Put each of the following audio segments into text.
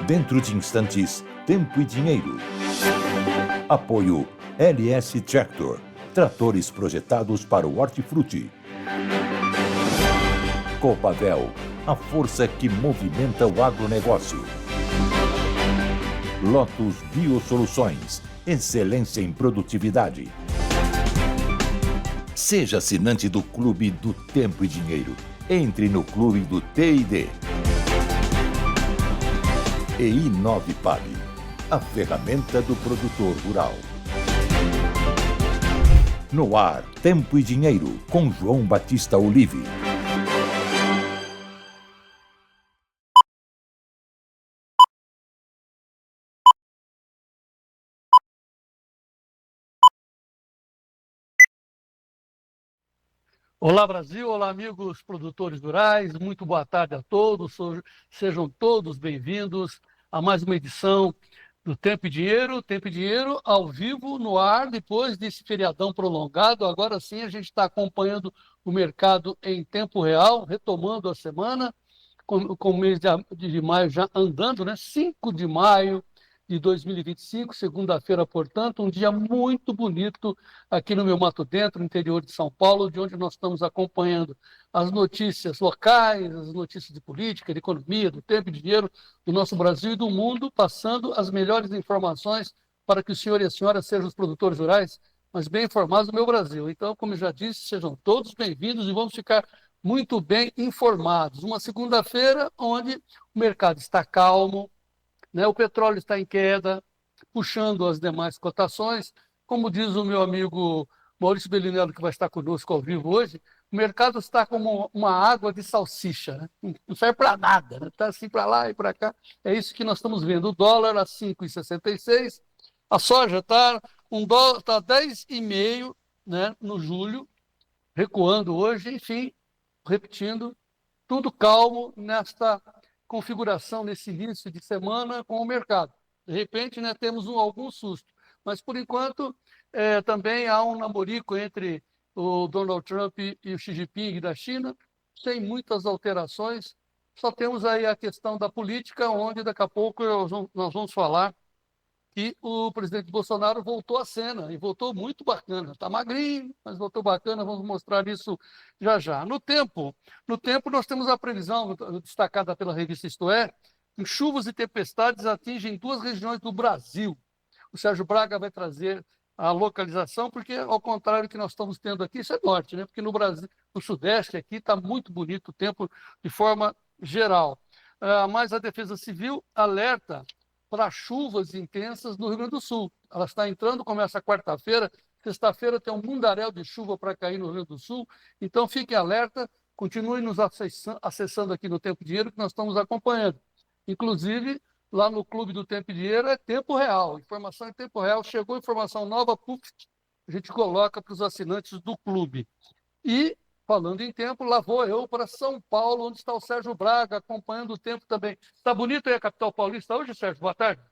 Dentro de instantes, Tempo e Dinheiro. Apoio LS Tractor, tratores projetados para o hortifruti. Copavel, a força que movimenta o agronegócio. Lotus Biosoluções, excelência em produtividade. Seja assinante do Clube do Tempo e Dinheiro. Entre no Clube do T&D. E Inovipag, a ferramenta do produtor rural. No ar, Tempo e Dinheiro, com João Batista Olive. Olá, Brasil! Olá, amigos produtores rurais! Muito boa tarde a todos. Sejam todos bem-vindos a mais uma edição do Tempo e Dinheiro. Tempo e Dinheiro ao vivo, no ar, depois desse feriadão prolongado. Agora sim, a gente está acompanhando o mercado em tempo real, retomando a semana, com o mês de maio já andando, né? 5 de maio de 2025, segunda-feira, portanto, um dia muito bonito aqui no meu Mato Dentro, no interior de São Paulo, de onde nós estamos acompanhando as notícias locais, as notícias de política, de economia, do tempo e de dinheiro do nosso Brasil e do mundo, passando as melhores informações para que o senhor e a senhora sejam os produtores rurais mais bem informados do meu Brasil. Então, como eu já disse, sejam todos bem-vindos e vamos ficar muito bem informados. Uma segunda-feira onde o mercado está calmo, né? O petróleo está em queda, puxando as demais cotações. Como diz o meu amigo Maurício Bellinello, que vai estar conosco ao vivo hoje, o mercado está como uma água de salsicha, né? Não serve para nada, né? Está assim para lá e para cá. É isso que nós estamos vendo. O dólar a 5,66, a soja está tá 10,5, né, no julho, recuando hoje, enfim, repetindo, tudo calmo nesta configuração, nesse início de semana com o mercado. De repente, né, temos algum susto, mas por enquanto também há um namorico entre o Donald Trump e o Xi Jinping da China, sem muitas alterações. Só temos aí a questão da política, onde daqui a pouco nós vamos falar que o presidente Bolsonaro voltou à cena, e voltou muito bacana. Está magrinho, mas voltou bacana, vamos mostrar isso já já. No tempo nós temos a previsão destacada pela revista Isto É, que chuvas e tempestades atingem 2 regiões do Brasil. O Sérgio Braga vai trazer a localização, porque ao contrário do que nós estamos tendo aqui, isso é norte, né? Porque no Brasil, no Sudeste aqui está muito bonito o tempo de forma geral. Mas a Defesa Civil alerta para chuvas intensas no Rio Grande do Sul. Ela está entrando, começa quarta-feira, sexta-feira tem um mundaréu de chuva para cair no Rio Grande do Sul, então fiquem alerta, continuem nos acessando aqui no Tempo e Dinheiro, que nós estamos acompanhando. Inclusive, lá no Clube do Tempo e Dinheiro é tempo real, informação em tempo real, chegou informação nova, puf, a gente coloca para os assinantes do clube. E, falando em tempo, lá vou eu para São Paulo, onde está o Sérgio Braga, acompanhando o tempo também. Está bonito aí a capital paulista hoje, Sérgio? Boa tarde.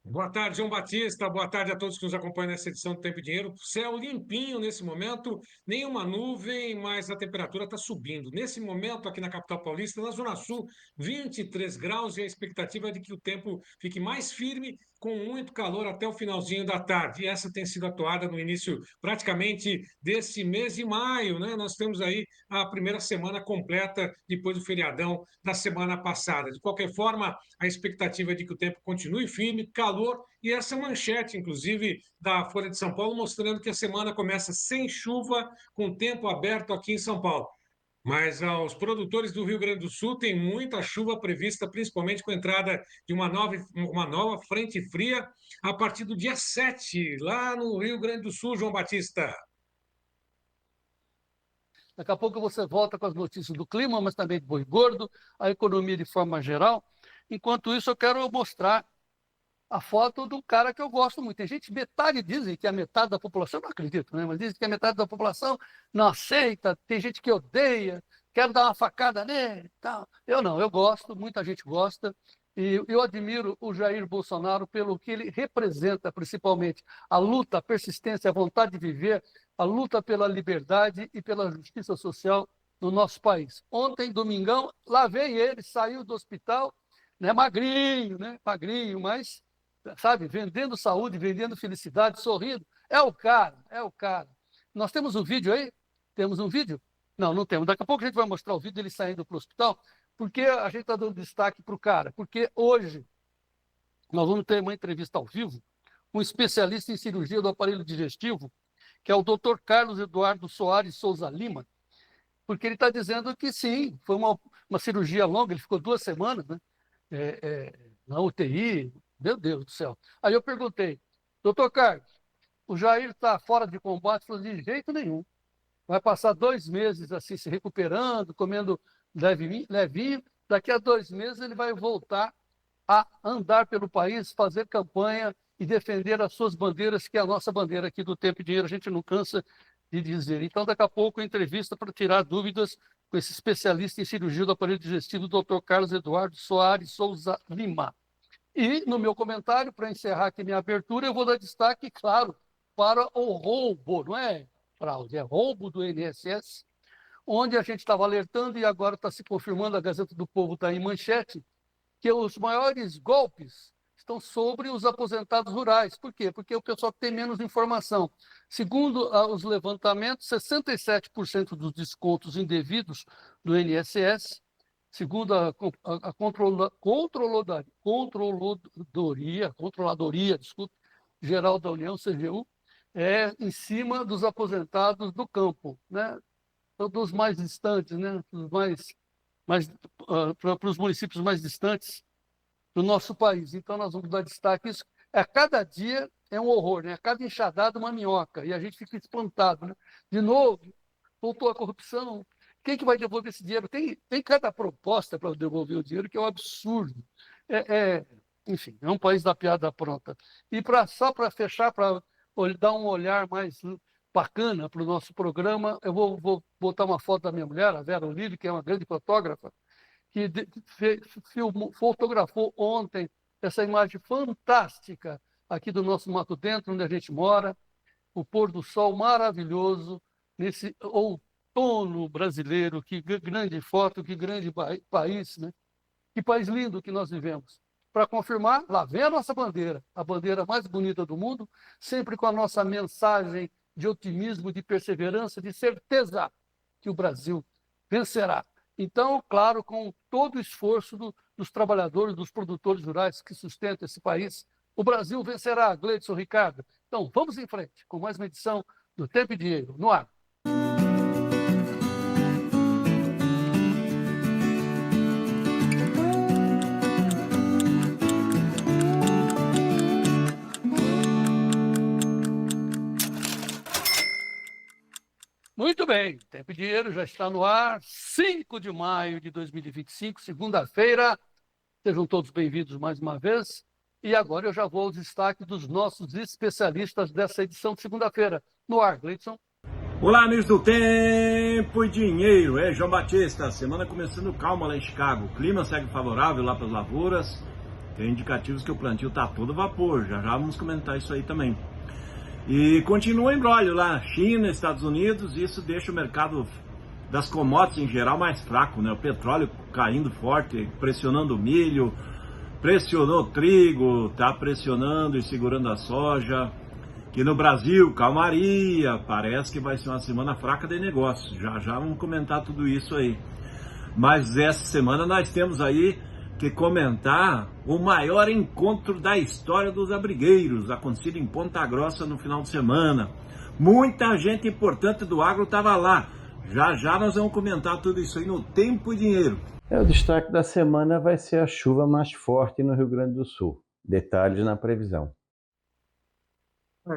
Boa tarde, João Batista. Boa tarde a todos que nos acompanham nessa edição do Tempo e Dinheiro. Céu limpinho nesse momento, nenhuma nuvem, mas a temperatura está subindo. Nesse momento, aqui na capital paulista, na Zona Sul, 23 graus, e a expectativa é de que o tempo fique mais firme, com muito calor até o finalzinho da tarde. E essa tem sido atuada no início praticamente desse mês de maio, né? Nós temos aí a primeira semana completa depois do feriadão da semana passada. De qualquer forma, a expectativa é de que o tempo continue firme, calor, e essa manchete, inclusive, da Folha de São Paulo, mostrando que a semana começa sem chuva, com tempo aberto aqui em São Paulo. Mas aos produtores do Rio Grande do Sul tem muita chuva prevista, principalmente com a entrada de uma nova frente fria a partir do dia 7, lá no Rio Grande do Sul, João Batista. Daqui a pouco você volta com as notícias do clima, mas também de boi gordo, a economia de forma geral. Enquanto isso, eu quero mostrar a foto do cara que eu gosto muito. Tem gente, metade dizem que a metade da população, eu não acredito, né? Mas dizem que a metade da população não aceita, tem gente que odeia, quero dar uma facada nele, tal. Eu não, eu gosto, muita gente gosta, e eu admiro o Jair Bolsonaro pelo que ele representa, principalmente a luta, a persistência, a vontade de viver, a luta pela liberdade e pela justiça social no nosso país. Ontem, domingão, lá veio ele, saiu do hospital, né, magrinho, né, magrinho, mas, sabe, vendendo saúde, vendendo felicidade, sorrindo. É o cara, é o cara. Nós temos um vídeo aí? Temos um vídeo? Não, não temos. Daqui a pouco a gente vai mostrar o vídeo dele saindo para o hospital. Por que a gente está dando destaque para o cara? Porque hoje nós vamos ter uma entrevista ao vivo com um especialista em cirurgia do aparelho digestivo, que é o Dr. Carlos Eduardo Soares Souza Lima, porque ele está dizendo que sim, foi uma cirurgia longa, ele ficou 2 semanas, né, na UTI, meu Deus do céu. Aí eu perguntei, doutor Carlos, o Jair está fora de combate? Ele falou, de jeito nenhum. Vai passar 2 meses assim se recuperando, comendo levinho, levinho. Daqui a 2 meses ele vai voltar a andar pelo país, fazer campanha e defender as suas bandeiras, que é a nossa bandeira aqui do Tempo e Dinheiro, a gente não cansa de dizer. Então, daqui a pouco, entrevista para tirar dúvidas com esse especialista em cirurgia do aparelho digestivo, Dr. Carlos Eduardo Soares Souza Lima. E, no meu comentário, para encerrar aqui minha abertura, eu vou dar destaque, claro, para o roubo, não é fraude, é roubo do INSS, onde a gente estava alertando e agora está se confirmando, a Gazeta do Povo está em manchete, que os maiores golpes estão sobre os aposentados rurais. Por quê? Porque o pessoal tem menos informação. Segundo os levantamentos, 67% dos descontos indevidos do INSS, segundo a Controladoria, desculpe, Geral da União, CGU, é em cima dos aposentados do campo, né? Dos mais distantes, né? Para os municípios mais distantes do nosso país. Então, nós vamos dar destaque a isso. A cada dia é um horror, né? A cada enxadada, uma minhoca. E a gente fica espantado, né? De novo, voltou a corrupção. Quem que vai devolver esse dinheiro? Tem cada proposta para devolver o dinheiro que é um absurdo. Enfim, é um país da piada pronta. E só para fechar, para dar um olhar mais bacana para o nosso programa, eu vou botar uma foto da minha mulher, a Vera Olive, que é uma grande fotógrafa, que fotografou ontem essa imagem fantástica aqui do nosso Mato Dentro, onde a gente mora, o pôr do sol maravilhoso, nesse outono brasileiro. Que grande foto, que grande país, né? Que país lindo que nós vivemos. Para confirmar, lá vem a nossa bandeira, a bandeira mais bonita do mundo, sempre com a nossa mensagem de otimismo, de perseverança, de certeza que o Brasil vencerá. Então, claro, com todo o esforço dos trabalhadores, dos produtores rurais que sustentam esse país, o Brasil vencerá, Gleidson Ricardo. Então, vamos em frente com mais uma edição do Tempo e Dinheiro, no ar. Muito bem, Tempo e Dinheiro já está no ar, 5 de maio de 2025, segunda-feira. Sejam todos bem-vindos mais uma vez. E agora eu já vou aos destaques dos nossos especialistas dessa edição de segunda-feira. No ar, Gleidson. Olá, amigos do Tempo e Dinheiro. João Batista. Semana começando calma lá em Chicago. O clima segue favorável lá para as lavouras. Tem indicativos que o plantio está todo vapor. Já vamos comentar isso aí também. E continua o embrólio lá, China, Estados Unidos, isso deixa o mercado das commodities em geral mais fraco, né? O petróleo caindo forte, pressionando o milho, pressionou o trigo, tá pressionando e segurando a soja. Que no Brasil, calmaria, parece que vai ser uma semana fraca de negócios. Já vamos comentar tudo isso aí. Mas essa semana nós temos aí que comentar o maior encontro da história dos abrigueiros, acontecido em Ponta Grossa no final de semana. Muita gente importante do agro estava lá. Já nós vamos comentar tudo isso aí no Tempo e Dinheiro. O destaque da semana vai ser a chuva mais forte no Rio Grande do Sul. Detalhes na previsão.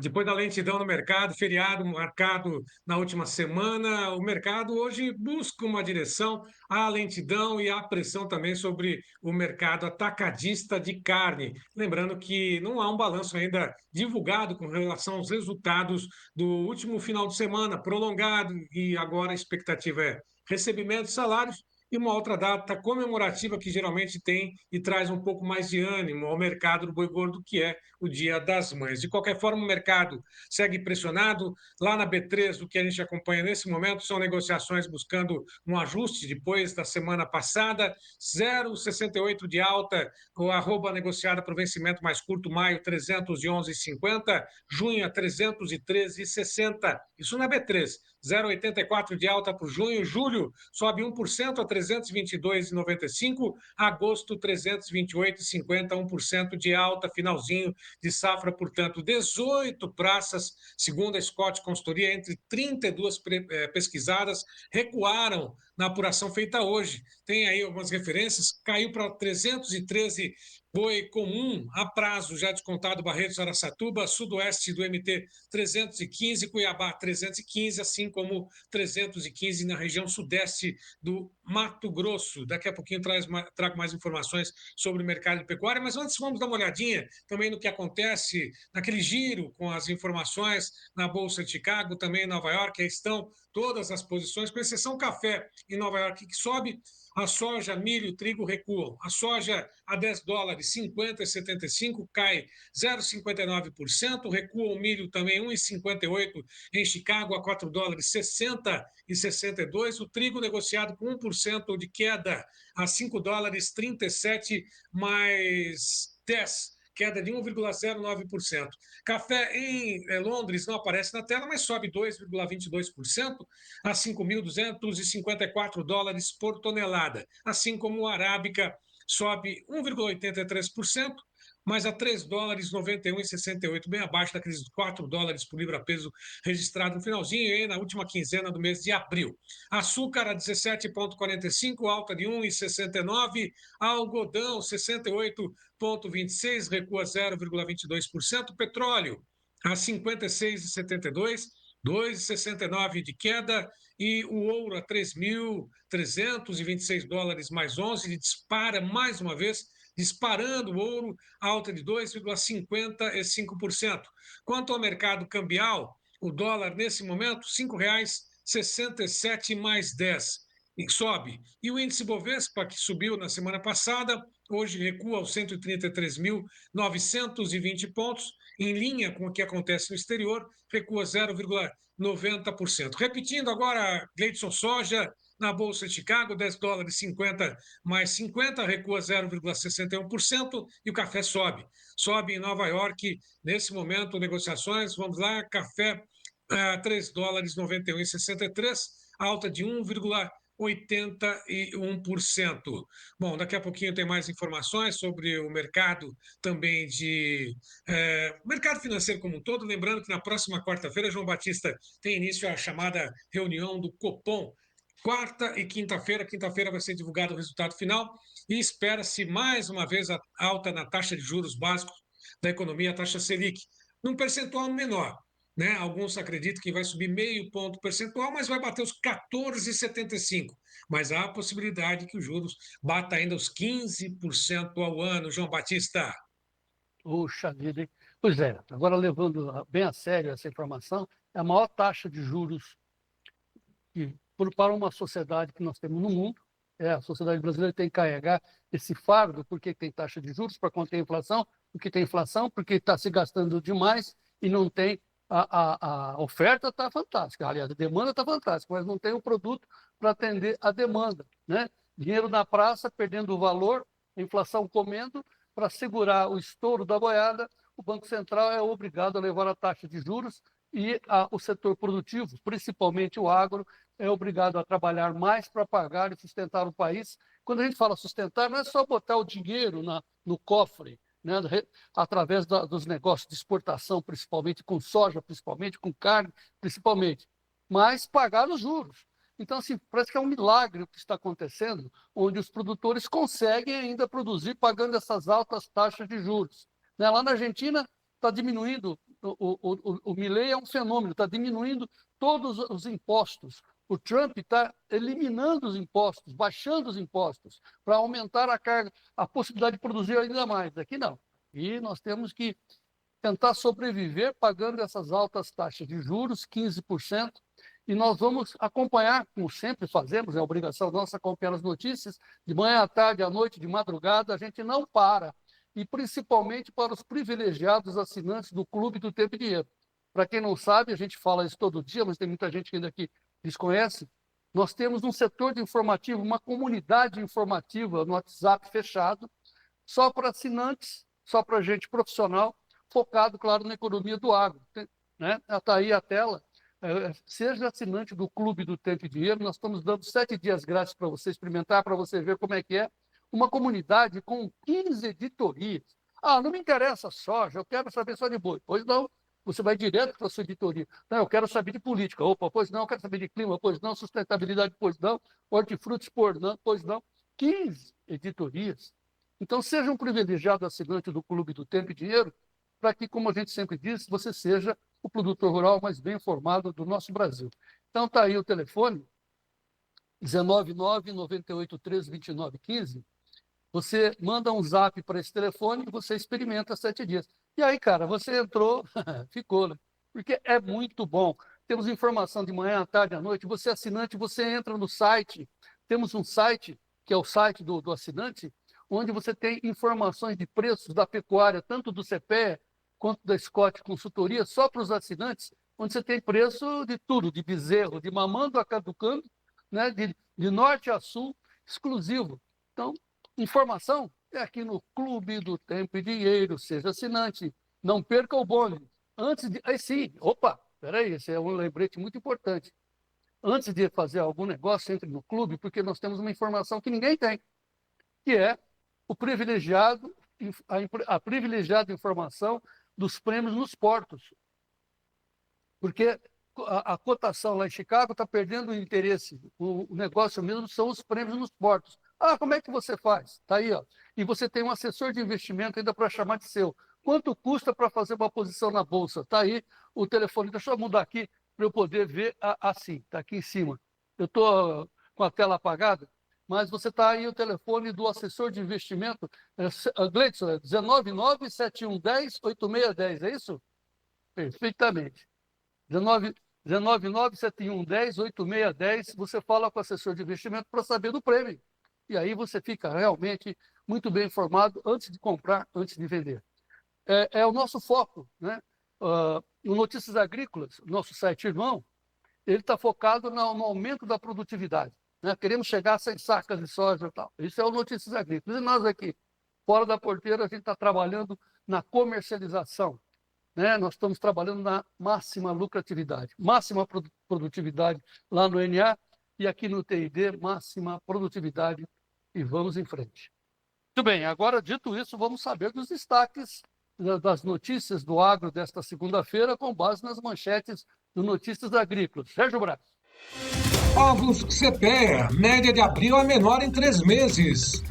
Depois da lentidão no mercado, feriado marcado na última semana, o mercado hoje busca uma direção à lentidão e à pressão também sobre o mercado atacadista de carne. Lembrando que não há um balanço ainda divulgado com relação aos resultados do último final de semana, prolongado, e agora a expectativa é recebimento de salários e uma outra data comemorativa que geralmente tem e traz um pouco mais de ânimo ao mercado do boi gordo, que é o Dia das Mães. De qualquer forma, o mercado segue pressionado. Lá na B3, o que a gente acompanha nesse momento são negociações buscando um ajuste depois da semana passada, 0,68 de alta, o arroba negociada para o vencimento mais curto, maio 311,50, junho a 313,60. Isso na B3. 0,84 de alta para o junho, julho sobe 1% a 322,95, agosto 328,50, 1% de alta, finalzinho de safra, portanto, 18 praças, segundo a Scott Consultoria, entre 32 pesquisadas, recuaram na apuração feita hoje. Tem aí algumas referências, caiu para 313 boi comum a prazo, já descontado Barretos, Araçatuba, sudoeste do MT 315, Cuiabá 315, assim como 315 na região sudeste do Mato Grosso. Daqui a pouquinho trago mais informações sobre o mercado de pecuária, mas antes vamos dar uma olhadinha também no que acontece naquele giro com as informações na Bolsa de Chicago, também em Nova York, aí estão todas as posições, com exceção café em Nova York, que sobe. A soja, milho, trigo recuam. A soja a $10, 50,75, cai 0,59%. Recua o milho também 1,58 em Chicago, a $4, 60,62. O trigo negociado com 1% de queda a $5, 37 mais 10. Queda de 1,09%. Café em Londres não aparece na tela, mas sobe 2,22% a $5.254 por tonelada. Assim como o arábica sobe 1,83%, mas a $3,91,68, bem abaixo daqueles $4 por libra-peso registrado no finalzinho e na última quinzena do mês de abril. Açúcar a 17,45, alta de 1,69. Algodão 68,26, recua 0,22%. Petróleo a 56,72, 2,69 de queda, e o ouro a $3.326 mais 11, dispara mais uma vez, disparando o ouro, alta de 2,55%. Quanto ao mercado cambial, o dólar nesse momento, R$ 5,67 mais 10. E sobe. E o índice Bovespa, que subiu na semana passada, hoje recua aos 133.920 pontos, em linha com o que acontece no exterior, recua 0,90%. Repetindo agora, Gleidson Soja, na Bolsa de Chicago, $10, 50 mais 50, recua 0,61%, e o café sobe. Sobe em Nova York, nesse momento, negociações, vamos lá, café a $3, 91,63, alta de 1,81%. Bom, daqui a pouquinho tem mais informações sobre o mercado também mercado financeiro como um todo. Lembrando que na próxima quarta-feira, João Batista, tem início a chamada reunião do Copom. Quarta e quinta-feira. Quinta-feira vai ser divulgado o resultado final e espera-se mais uma vez a alta na taxa de juros básicos da economia, a taxa Selic, num percentual menor. Né? Alguns acreditam que vai subir meio ponto percentual, mas vai bater os 14,75. Mas há a possibilidade que os juros bata ainda os 15% ao ano, João Batista. Puxa vida, hein? Pois é, agora levando bem a sério essa informação, é a maior taxa de juros para uma sociedade que nós temos no mundo. A sociedade brasileira tem que carregar esse fardo, porque tem taxa de juros para conter a inflação, porque está se gastando demais e não tem. A oferta está fantástica, aliás, a demanda está fantástica, mas não tem o produto para atender a demanda. Né? Dinheiro na praça, perdendo o valor, a inflação comendo. Para segurar o estouro da boiada, o Banco Central é obrigado a levar a taxa de juros e o setor produtivo, principalmente o agro, é obrigado a trabalhar mais para pagar e sustentar o país. Quando a gente fala sustentar, não é só botar o dinheiro no cofre, né, através dos negócios de exportação, principalmente com soja, principalmente com carne, principalmente, mas pagar os juros. Então, assim, parece que é um milagre o que está acontecendo, onde os produtores conseguem ainda produzir pagando essas altas taxas de juros. Né? Lá na Argentina está diminuindo, o Milei é um fenômeno, está diminuindo todos os impostos. O Trump está eliminando os impostos, baixando os impostos, para aumentar a carga, a possibilidade de produzir ainda mais. Aqui não. E nós temos que tentar sobreviver pagando essas altas taxas de juros, 15%, E nós vamos acompanhar, como sempre fazemos, é obrigação nossa acompanhar as notícias, de manhã à tarde, à noite, de madrugada, a gente não para. E principalmente para os privilegiados assinantes do Clube do Tempo e Dinheiro. Para quem não sabe, a gente fala isso todo dia, mas tem muita gente que ainda aqui desconhece, nós temos um setor de informativo, uma comunidade informativa no WhatsApp fechado, só para assinantes, só para gente profissional, focado, claro, na economia do agro. Né? Está aí a tela. Seja assinante do Clube do Tempo e Dinheiro, nós estamos dando 7 dias grátis para você experimentar, para você ver como é que é. Uma comunidade com 15 editorias. Ah, não me interessa soja, eu quero saber só de boi. Pois não, você vai direto para a sua editoria. Não, eu quero saber de política. Opa, pois não, eu quero saber de clima, pois não, sustentabilidade, pois não, hortifrutis, pois não. 15 editorias. Então, seja um privilegiado assinante do Clube do Tempo e Dinheiro, para que, como a gente sempre diz, você seja o produtor rural mais bem informado do nosso Brasil. Então, está aí o telefone, 199-9813-2915. Você manda um zap para esse telefone e você experimenta 7 dias. E aí, cara, você entrou, ficou, né? Porque é muito bom. Temos informação de manhã, à tarde, à noite. Você é assinante, você entra no site. Temos um site, que é o site do assinante, onde você tem informações de preços da pecuária, tanto do CPE quanto da Scott Consultoria, só para os assinantes, onde você tem preço de tudo, de bezerro, de mamando a caducando, né? de norte a sul, exclusivo. Então, informação é aqui no Clube do Tempo e Dinheiro, seja assinante, não perca o bônus. Antes de... Aí sim, opa, peraí, esse é um lembrete muito importante. Antes de fazer algum negócio, entre no clube, porque nós temos uma informação que ninguém tem, que é o privilegiado, a privilegiada informação dos prêmios nos portos. Porque a cotação lá em Chicago está perdendo o interesse. O negócio mesmo são os prêmios nos portos. Ah, como é que você faz? Está aí, ó. E você tem um assessor de investimento ainda para chamar de seu. Quanto custa para fazer uma posição na bolsa? Está aí o telefone. Deixa eu mudar aqui para eu poder ver assim. Está aqui em cima. Eu estou com a tela apagada, mas você está aí o telefone do assessor de investimento. Gleidson, 199-7110-8610, é isso? Perfeitamente. 199-7110-8610, você fala com o assessor de investimento para saber do prêmio. E aí você fica realmente muito bem informado antes de comprar, antes de vender. É o nosso foco, né? O Notícias Agrícolas, nosso site irmão, ele está focado no aumento da produtividade. Né? Queremos chegar a 100 sacas de soja e tal. Isso é o Notícias Agrícolas. E nós aqui, fora da porteira, a gente está trabalhando na comercialização. Né? Nós estamos trabalhando na máxima lucratividade, máxima produtividade lá no NA e aqui no TID, máxima produtividade, e vamos em frente. Muito bem, agora dito isso, vamos saber dos destaques das notícias do agro desta segunda-feira, com base nas manchetes do Notícias Agrícolas. Sérgio Braz. Ovos CPEA, média de abril a menor em 3 meses.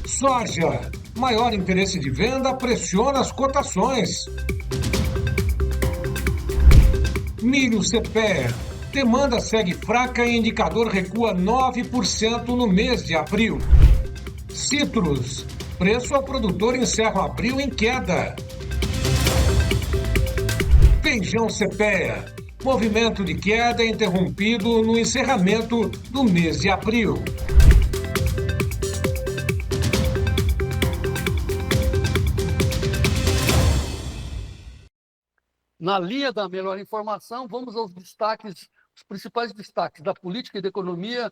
Soja, maior interesse de venda pressiona as cotações. Milho CPEA, demanda segue fraca e indicador recua 9% no mês de abril. Citros, preço ao produtor encerra abril em queda. Feijão CPEA, movimento de queda interrompido no encerramento do mês de abril. Na linha da melhor informação, vamos aos destaques, os principais destaques da política e da economia,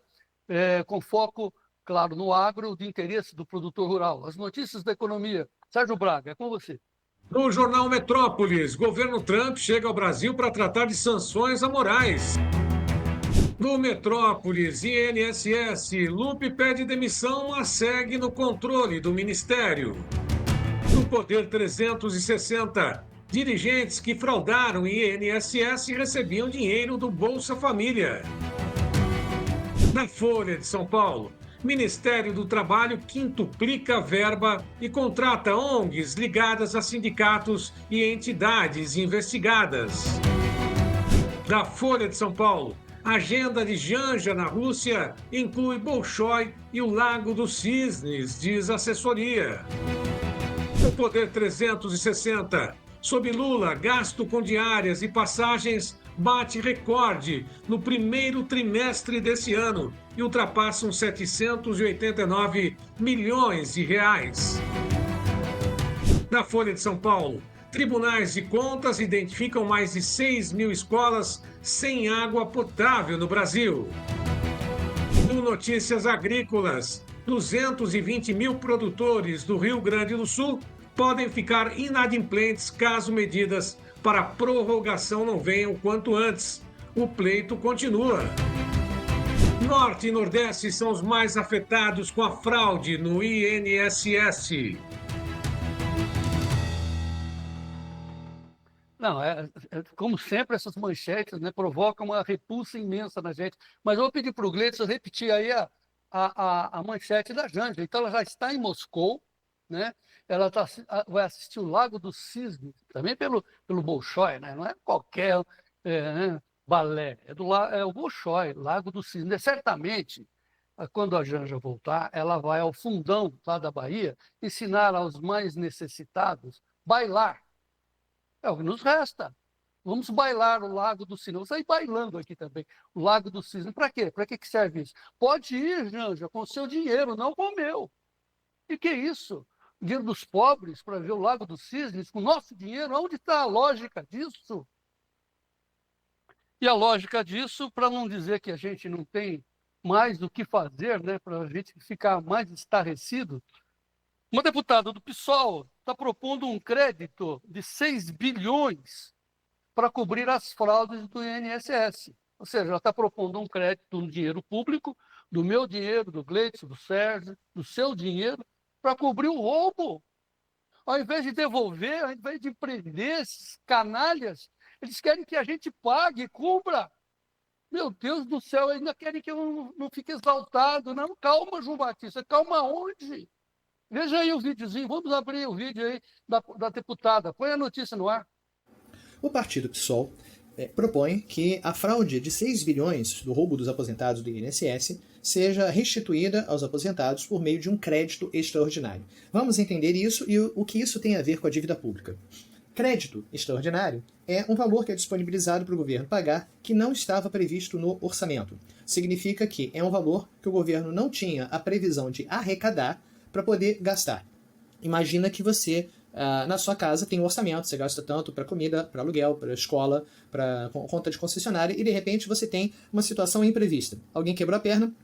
com foco, claro, no agro, de interesse do produtor rural. As notícias da economia. Sérgio Braga, é com você. No jornal Metrópolis, governo Trump chega ao Brasil para tratar de sanções a Moraes. No Metrópolis, INSS, Lupe pede demissão, mas segue no controle do Ministério. No Poder 360, dirigentes que fraudaram o INSS recebiam dinheiro do Bolsa Família. Na Folha de São Paulo, Ministério do Trabalho quintuplica a verba e contrata ONGs ligadas a sindicatos e entidades investigadas. Da Folha de São Paulo, a agenda de Janja na Rússia inclui Bolshoi e o Lago dos Cisnes, diz assessoria. O Poder 360, sob Lula, gasto com diárias e passagens bate recorde no primeiro trimestre desse ano e ultrapassa uns 789 milhões de reais. Na Folha de São Paulo, tribunais de contas identificam mais de 6 mil escolas sem água potável no Brasil. No Notícias Agrícolas, 220 mil produtores do Rio Grande do Sul podem ficar inadimplentes caso medidas para prorrogação não venham quanto antes. O pleito continua. Norte e Nordeste são os mais afetados com a fraude no INSS. Não, como sempre, essas manchetes, né, provocam uma repulsa imensa na gente. Mas eu vou pedir para o Gleidson repetir aí a manchete da Janja. Então, ela já está em Moscou, né? Ela vai assistir o Lago dos Cisnes, também pelo Bolshoi, né? Não é qualquer balé, é o Bolshoi, Lago dos Cisnes. Certamente, quando a Janja voltar, ela vai ao fundão lá da Bahia ensinar aos mais necessitados bailar. É o que nos resta. Vamos bailar o Lago do Cisne. Vamos sair bailando aqui também. O Lago do Cisne. Para quê? Para que serve isso? Pode ir, Janja, com o seu dinheiro, não com o meu. E que isso? O dinheiro dos pobres para ver o Lago dos Cisnes com o nosso dinheiro? Onde está a lógica disso? E a lógica disso, para não dizer que a gente não tem mais o que fazer, né, para a gente ficar mais estarrecido, uma deputada do PSOL está propondo um crédito de 6 bilhões para cobrir as fraudes do INSS. Ou seja, ela está propondo um crédito no dinheiro público, do meu dinheiro, do Gleidson, do Sérgio, do seu dinheiro, para cobrir o roubo. Ao invés de devolver, ao invés de prender esses canalhas, eles querem que a gente pague, cubra. Meu Deus do céu, ainda querem que eu não fique exaltado. Não, calma, João Batista, calma onde? Veja aí o videozinho, vamos abrir o vídeo aí da deputada. Põe a notícia no ar. O partido PSOL propõe que a fraude de 6 bilhões do roubo dos aposentados do INSS seja restituída aos aposentados por meio de um crédito extraordinário. Vamos entender isso e o que isso tem a ver com a dívida pública. Crédito extraordinário é um valor que é disponibilizado para o governo pagar que não estava previsto no orçamento. Significa que é um valor que o governo não tinha a previsão de arrecadar para poder gastar. Imagina que você, na sua casa, tem um orçamento, você gasta tanto para comida, para aluguel, para escola, para conta de concessionária, e de repente você tem uma situação imprevista. Alguém quebrou a perna,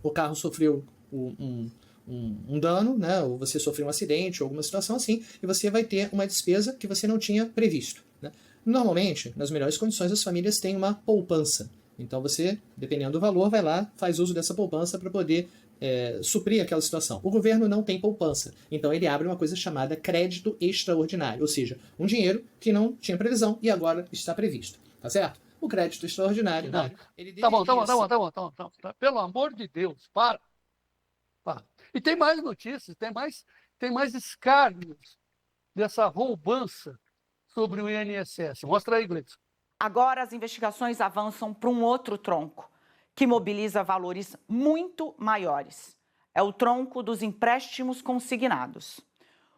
o carro sofreu um dano, né, ou você sofreu um acidente, ou alguma situação assim, e você vai ter uma despesa que você não tinha previsto. Né? Normalmente, nas melhores condições, as famílias têm uma poupança. Então você, dependendo do valor, vai lá, faz uso dessa poupança para poder suprir aquela situação. O governo não tem poupança, então ele abre uma coisa chamada crédito extraordinário, ou seja, um dinheiro que não tinha previsão e agora está previsto, tá certo? O crédito extraordinário... Não. Tá bom. Pelo amor de Deus, para. E tem mais notícias, tem mais escárnios dessa roubança sobre o INSS. Mostra aí, Gleidson. Agora as investigações avançam para um outro tronco, que mobiliza valores muito maiores. É o tronco dos empréstimos consignados.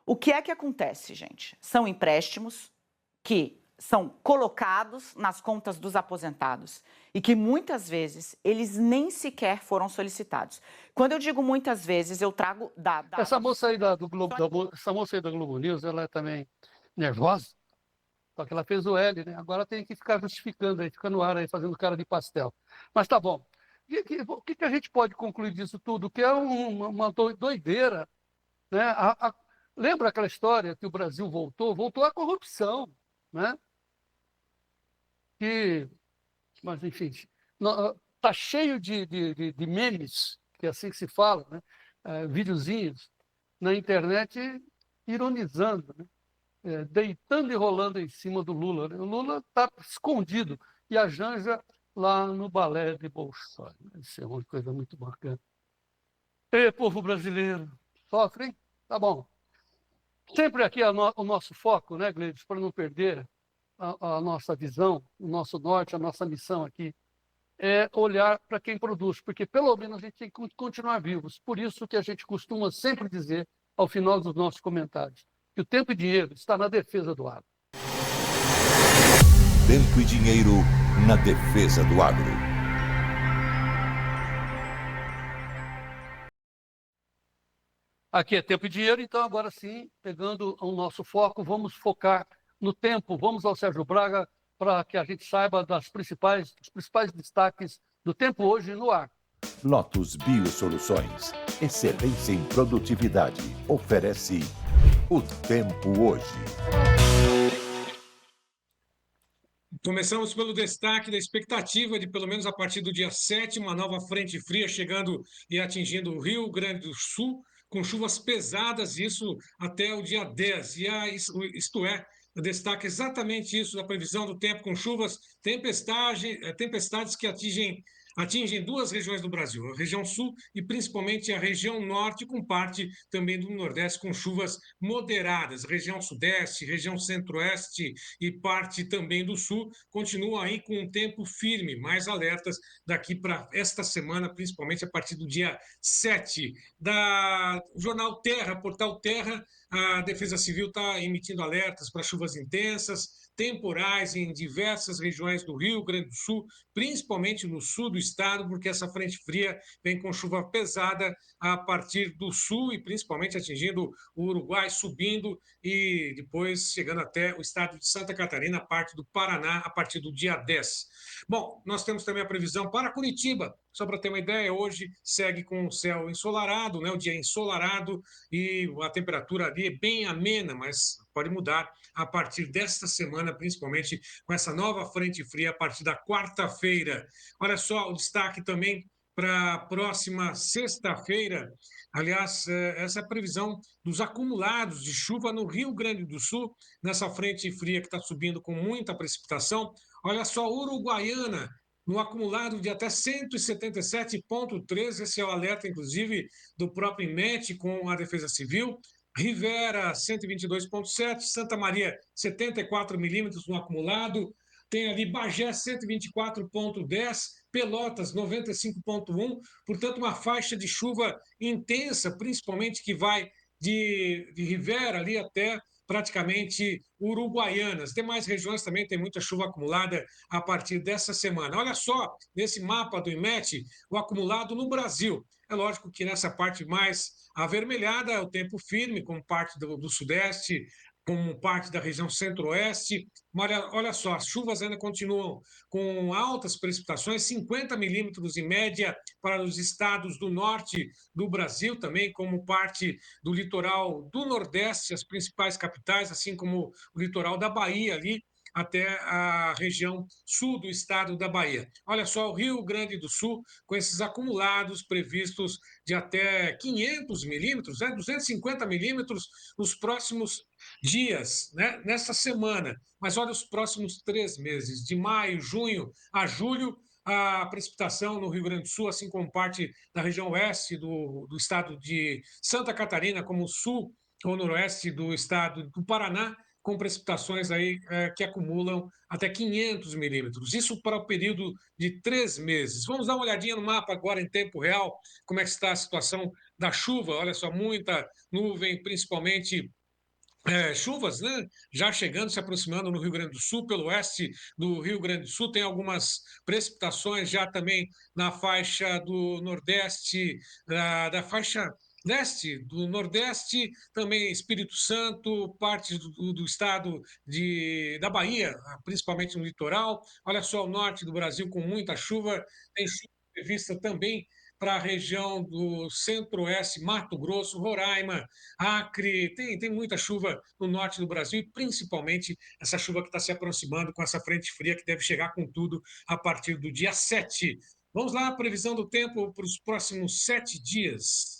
O que é que acontece, gente? São empréstimos que são colocados nas contas dos aposentados e que muitas vezes eles nem sequer foram solicitados. Quando eu digo muitas vezes, eu trago dados. Essa moça aí do Globo, essa moça aí da Globo News, ela é também nervosa. Só que ela fez o L, né? Agora tem que ficar justificando aí, fica no ar aí, fazendo cara de pastel. Mas tá bom. O que a gente pode concluir disso tudo? Que é uma doideira, né? Lembra aquela história que o Brasil voltou à corrupção, né? Mas enfim, tá cheio de memes, que é assim que se fala, né? Videozinhos na internet ironizando, né? Deitando e rolando em cima do Lula. Né? O Lula está escondido e a Janja lá no balé de Bolshoi. Isso é uma coisa muito bacana. Ei, povo brasileiro, sofre, hein? Tá bom. Sempre aqui o nosso foco, né, Gleidson, para não perder a nossa visão, o nosso norte, a nossa missão aqui, é olhar para quem produz, porque pelo menos a gente tem que continuar vivos. Por isso que a gente costuma sempre dizer, ao final dos nossos comentários, que o tempo e dinheiro está na defesa do agro. Tempo e Dinheiro na defesa do agro. Aqui é Tempo e Dinheiro, então agora sim, pegando o nosso foco, vamos focar no tempo. Vamos ao Sérgio Braga para que a gente saiba dos principais destaques do tempo hoje no ar. Lotus Biosoluções, excelência em produtividade, oferece o tempo hoje. Começamos pelo destaque da expectativa de, pelo menos a partir do dia 7, uma nova frente fria chegando e atingindo o Rio Grande do Sul, com chuvas pesadas, isso até o dia 10. Isto é, destaca exatamente isso da previsão do tempo, com chuvas, tempestades que atingem duas regiões do Brasil, a região sul e principalmente a região norte, com parte também do nordeste, com chuvas moderadas. Região sudeste, região centro-oeste e parte também do sul continuam aí com um tempo firme, mais alertas daqui para esta semana, principalmente a partir do dia 7. Da Jornal Terra, Portal Terra, a Defesa Civil está emitindo alertas para chuvas intensas, temporais em diversas regiões do Rio Grande do Sul, principalmente no sul do estado, porque essa frente fria vem com chuva pesada a partir do sul e principalmente atingindo o Uruguai, subindo e depois chegando até o estado de Santa Catarina, parte do Paraná, a partir do dia 10. Bom, nós temos também a previsão para Curitiba. Só para ter uma ideia, hoje segue com o céu ensolarado, né? O dia ensolarado e a temperatura ali é bem amena, mas pode mudar a partir desta semana, principalmente com essa nova frente fria a partir da quarta-feira. Olha só o destaque também para a próxima sexta-feira. Aliás, essa é a previsão dos acumulados de chuva no Rio Grande do Sul, nessa frente fria que está subindo com muita precipitação. Olha só, Uruguaiana, no acumulado de até 177,3, esse é o alerta, inclusive, do próprio INMET com a Defesa Civil. Rivera, 122,7, Santa Maria, 74 milímetros no acumulado. Tem ali Bagé, 124,10, Pelotas, 95,1. Portanto, uma faixa de chuva intensa, principalmente que vai de Rivera ali até praticamente Uruguaianas. Demais regiões também tem muita chuva acumulada a partir dessa semana. Olha só, nesse mapa do INMET, o acumulado no Brasil. É lógico que nessa parte mais avermelhada é o tempo firme, como parte do Sudeste, como parte da região Centro-Oeste. Mas olha só, as chuvas ainda continuam com altas precipitações, 50 milímetros em média para os estados do norte do Brasil, também como parte do litoral do Nordeste, as principais capitais, assim como o litoral da Bahia ali, até a região sul do estado da Bahia. Olha só, o Rio Grande do Sul, com esses acumulados previstos de até 500 milímetros, 250 milímetros nos próximos dias, né, nessa semana. Mas olha os próximos 3 meses, de maio, junho a julho, a precipitação no Rio Grande do Sul, assim como parte da região oeste do estado de Santa Catarina, como o sul ou noroeste do estado do Paraná, com precipitações aí que acumulam até 500 milímetros. Isso para o período de 3 meses. Vamos dar uma olhadinha no mapa agora em tempo real, como é que está a situação da chuva. Olha só, muita nuvem, principalmente chuvas, né? Já chegando, se aproximando no Rio Grande do Sul, pelo oeste do Rio Grande do Sul, tem algumas precipitações já também na faixa do Nordeste, da faixa leste do Nordeste, também Espírito Santo, partes do estado da Bahia, principalmente no litoral. Olha só, o norte do Brasil com muita chuva, tem chuva prevista também para a região do Centro-Oeste, Mato Grosso, Roraima, Acre, tem muita chuva no norte do Brasil, e principalmente essa chuva que está se aproximando com essa frente fria que deve chegar com tudo a partir do dia 7. Vamos lá, a previsão do tempo para os próximos 7 dias.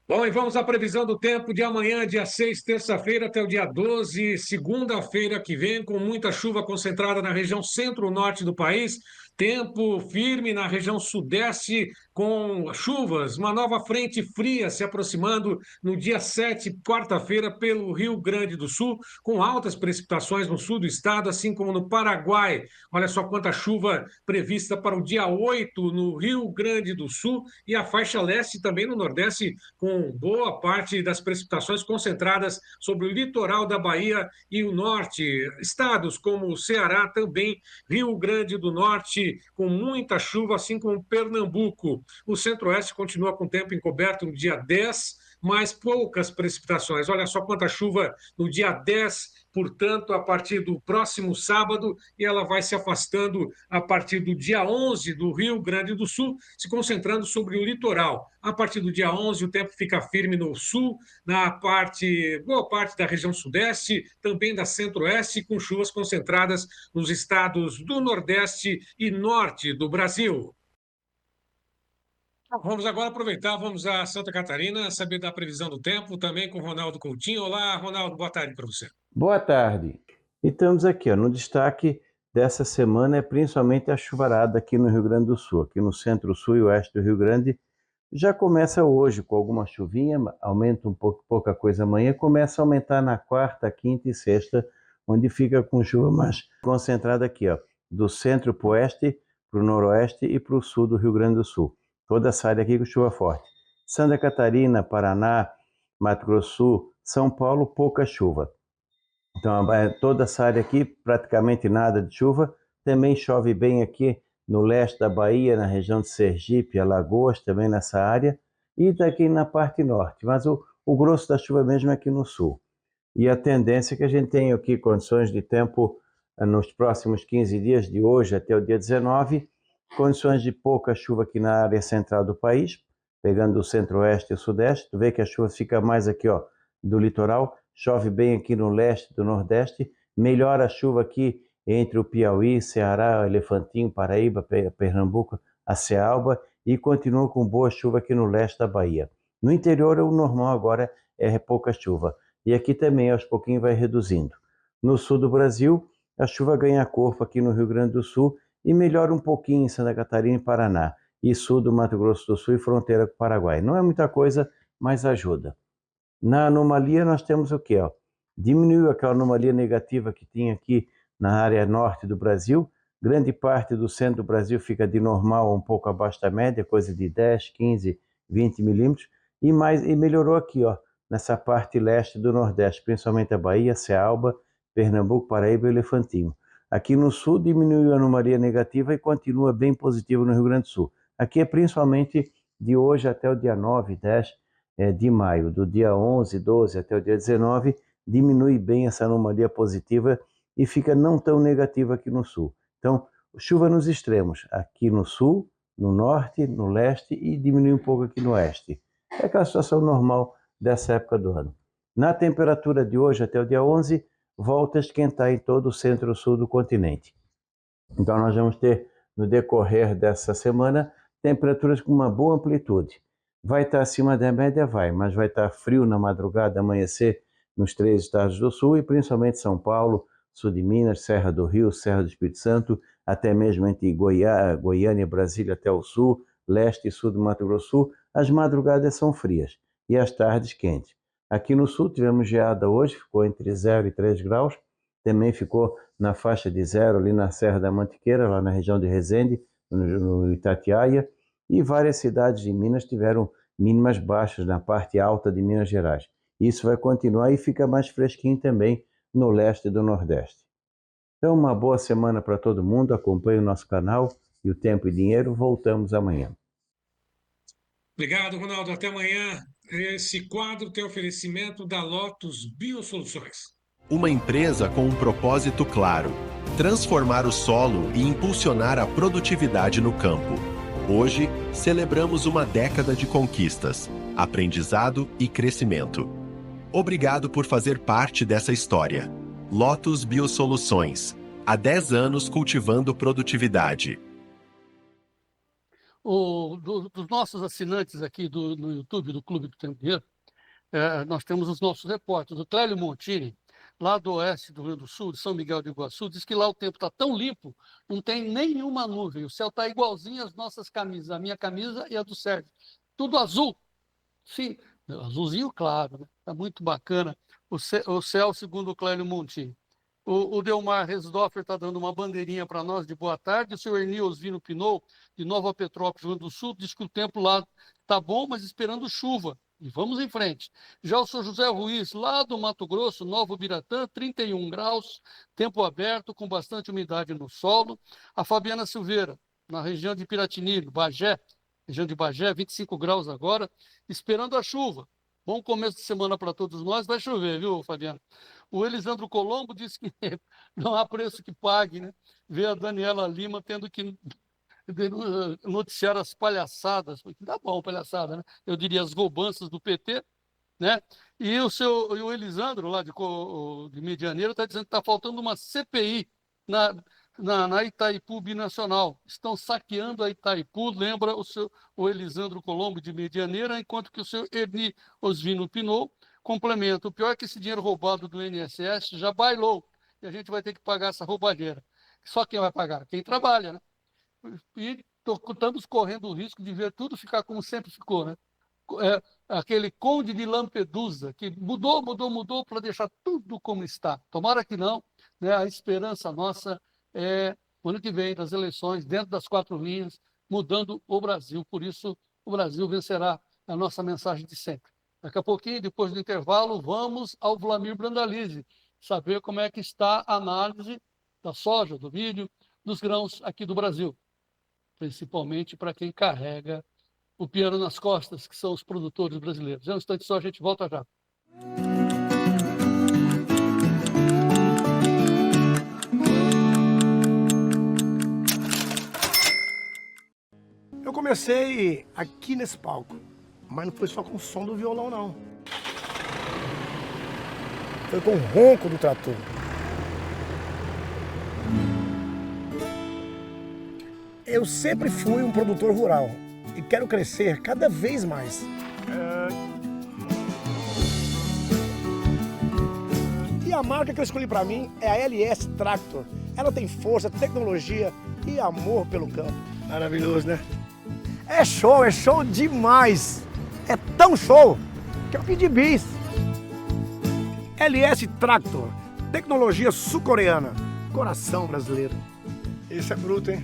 Bom, e vamos à previsão do tempo de amanhã, dia 6, terça-feira, até o dia 12, segunda-feira que vem, com muita chuva concentrada na região centro-norte do país, tempo firme na região sudeste, com chuvas, uma nova frente fria se aproximando no dia 7, quarta-feira, pelo Rio Grande do Sul, com altas precipitações no sul do estado, assim como no Paraguai. Olha só quanta chuva prevista para o dia 8 no Rio Grande do Sul e a faixa leste também no Nordeste, com boa parte das precipitações concentradas sobre o litoral da Bahia e o norte. Estados como o Ceará também, Rio Grande do Norte, com muita chuva, assim como Pernambuco. O Centro-Oeste continua com tempo encoberto no dia 10, mas poucas precipitações. Olha só quanta chuva no dia 10, portanto, a partir do próximo sábado, e ela vai se afastando a partir do dia 11 do Rio Grande do Sul, se concentrando sobre o litoral. A partir do dia 11, o tempo fica firme no sul, boa parte da região sudeste, também da centro-oeste, com chuvas concentradas nos estados do nordeste e norte do Brasil. Vamos agora aproveitar, vamos a Santa Catarina, saber da previsão do tempo, também com Ronaldo Coutinho. Olá, Ronaldo, boa tarde para você. Boa tarde. E estamos aqui, ó, no destaque dessa semana é principalmente a chuvarada aqui no Rio Grande do Sul. Aqui no centro-sul e oeste do Rio Grande já começa hoje com alguma chuvinha, aumenta um pouco, pouca coisa amanhã, começa a aumentar na quarta, quinta e sexta, onde fica com chuva mais concentrada aqui, ó, do centro para o oeste, para o noroeste e para o sul do Rio Grande do Sul. Toda essa área aqui com chuva forte. Santa Catarina, Paraná, Mato Grosso do Sul, São Paulo, pouca chuva. Então, toda essa área aqui, praticamente nada de chuva. Também chove bem aqui no leste da Bahia, na região de Sergipe, Alagoas, também nessa área. E daqui na parte norte. Mas o grosso da chuva mesmo é aqui no sul. E a tendência é que a gente tenha aqui condições de tempo nos próximos 15 dias, de hoje até o dia 19, condições de pouca chuva aqui na área central do país, pegando o centro-oeste e o sudeste. Tu vê que a chuva fica mais aqui, ó, do litoral, chove bem aqui no leste do nordeste, melhora a chuva aqui entre o Piauí, Ceará, Elefantinho, Paraíba, Pernambuco, a Cealba, e continua com boa chuva aqui no leste da Bahia. No interior, o normal agora é pouca chuva. E aqui também, aos pouquinhos, vai reduzindo. No sul do Brasil, a chuva ganha corpo aqui no Rio Grande do Sul e melhora um pouquinho em Santa Catarina e Paraná, e sul do Mato Grosso do Sul e fronteira com o Paraguai. Não é muita coisa, mas ajuda. Na anomalia, nós temos o quê? Diminuiu aquela anomalia negativa que tinha aqui na área norte do Brasil. Grande parte do centro do Brasil fica de normal um pouco abaixo da média, coisa de 10, 15, 20 milímetros. E melhorou aqui, ó, nessa parte leste do Nordeste, principalmente a Bahia, Cealba, Pernambuco, Paraíba e Elefantinho. Aqui no sul diminuiu a anomalia negativa e continua bem positivo no Rio Grande do Sul. Aqui é principalmente de hoje até o dia 9, 10 de maio. Do dia 11, 12 até o dia 19, diminui bem essa anomalia positiva e fica não tão negativa aqui no sul. Então, chuva nos extremos, aqui no sul, no norte, no leste e diminui um pouco aqui no oeste. É aquela situação normal dessa época do ano. Na temperatura de hoje até o dia 11, volta a esquentar em todo o centro-sul do continente. Então nós vamos ter, no decorrer dessa semana, temperaturas com uma boa amplitude. Vai estar acima da média? Vai, mas vai estar frio na madrugada, amanhecer nos 3 estados do sul e principalmente São Paulo, sul de Minas, Serra do Rio, Serra do Espírito Santo, até mesmo entre Goiânia e Brasília até o sul, leste e sul do Mato Grosso do Sul. As madrugadas são frias e as tardes quentes. Aqui no sul tivemos geada hoje, ficou entre 0 e 3 graus, também ficou na faixa de 0 ali na Serra da Mantiqueira, lá na região de Resende, no Itatiaia, e várias cidades de Minas tiveram mínimas baixas na parte alta de Minas Gerais. Isso vai continuar e fica mais fresquinho também no leste do Nordeste. Então, uma boa semana para todo mundo, acompanhe o nosso canal e o Tempo e Dinheiro, voltamos amanhã. Obrigado, Ronaldo. Até amanhã. Esse quadro tem oferecimento da Lotus Biosoluções. Uma empresa com um propósito claro: transformar o solo e impulsionar a produtividade no campo. Hoje, celebramos uma década de conquistas, aprendizado e crescimento. Obrigado por fazer parte dessa história. Lotus Biosoluções. Há 10 anos cultivando produtividade. Dos nossos assinantes aqui no YouTube do Clube do Tempo e Dinheiro, nós temos os nossos repórteres. O Clélio Montini lá do oeste do Rio Grande do Sul, de São Miguel do Iguaçu, diz que lá o tempo está tão limpo, não tem nenhuma nuvem. O céu está igualzinho às nossas camisas, a minha camisa e a do Sérgio. Tudo azul. Sim, azulzinho claro, né? Está muito bacana o céu, segundo o Clélio Monti. O Delmar Resdorfer está dando uma bandeirinha para nós de boa tarde. O senhor Erni Osvino Pinot, de Nova Petrópolis, Rio Grande do Sul, diz que o tempo lá está bom, mas esperando chuva. E vamos em frente. Já o senhor José Ruiz, lá do Mato Grosso, Novo Biratã, 31 graus, tempo aberto, com bastante umidade no solo. A Fabiana Silveira, na região de Piratini, Bagé, região de Bagé, 25 graus agora, esperando a chuva. Bom começo de semana para todos nós. Vai chover, viu, Fabiana? O Elisandro Colombo disse que não há preço que pague, né? Vê a Daniela Lima tendo que noticiar as palhaçadas. Tá bom, palhaçada, né? Eu diria as roubanças do PT, né? E o Elisandro, lá de Medianeira, está dizendo que está faltando uma CPI na Itaipu Binacional. Estão saqueando a Itaipu, lembra o Elisandro Colombo de Medianeira, enquanto que o seu Erni Osvino Pinot complementa. O pior é que esse dinheiro roubado do INSS já bailou, e a gente vai ter que pagar essa roubalheira. Só quem vai pagar? Quem trabalha, né? E estamos correndo o risco de ver tudo ficar como sempre ficou, né? Aquele Conde de Lampedusa, que mudou para deixar tudo como está. Tomara que não, né? A esperança nossa é o ano que vem, nas eleições, dentro das 4 linhas, mudando o Brasil. Por isso, o Brasil vencerá, a nossa mensagem de sempre. Daqui a pouquinho, depois do intervalo, vamos ao Vlamir Brandalize, saber como é que está a análise da soja, do milho, dos grãos aqui do Brasil, principalmente para quem carrega o piano nas costas, que são os produtores brasileiros. É um instante só, a gente volta já. Eu comecei aqui nesse palco, mas não foi só com o som do violão, não. Foi com o ronco do trator. Eu sempre fui um produtor rural e quero crescer cada vez mais. E a marca que eu escolhi para mim é a LS Tractor. Ela tem força, tecnologia e amor pelo campo. Maravilhoso, né? É show demais! É tão show que eu pedi bis. LS Tractor, tecnologia sul-coreana, coração brasileiro. Esse é bruto, hein?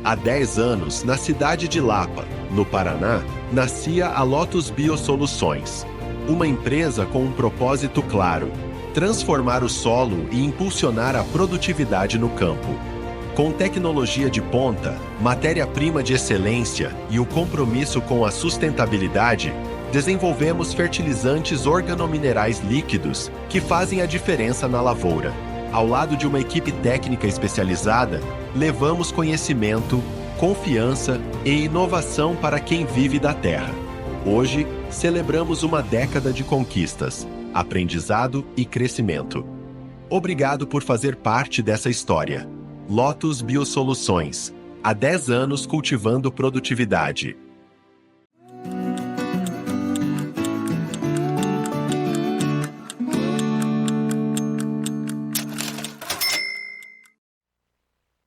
Há 10 anos, na cidade de Lapa, no Paraná, nascia a Lotus Biosoluções, uma empresa com um propósito claro: transformar o solo e impulsionar a produtividade no campo. Com tecnologia de ponta, matéria-prima de excelência e o compromisso com a sustentabilidade, desenvolvemos fertilizantes organominerais líquidos que fazem a diferença na lavoura. Ao lado de uma equipe técnica especializada, levamos conhecimento, confiança e inovação para quem vive da terra. Hoje, celebramos uma década de conquistas, aprendizado e crescimento. Obrigado por fazer parte dessa história. Lotus Biosoluções. Há 10 anos cultivando produtividade.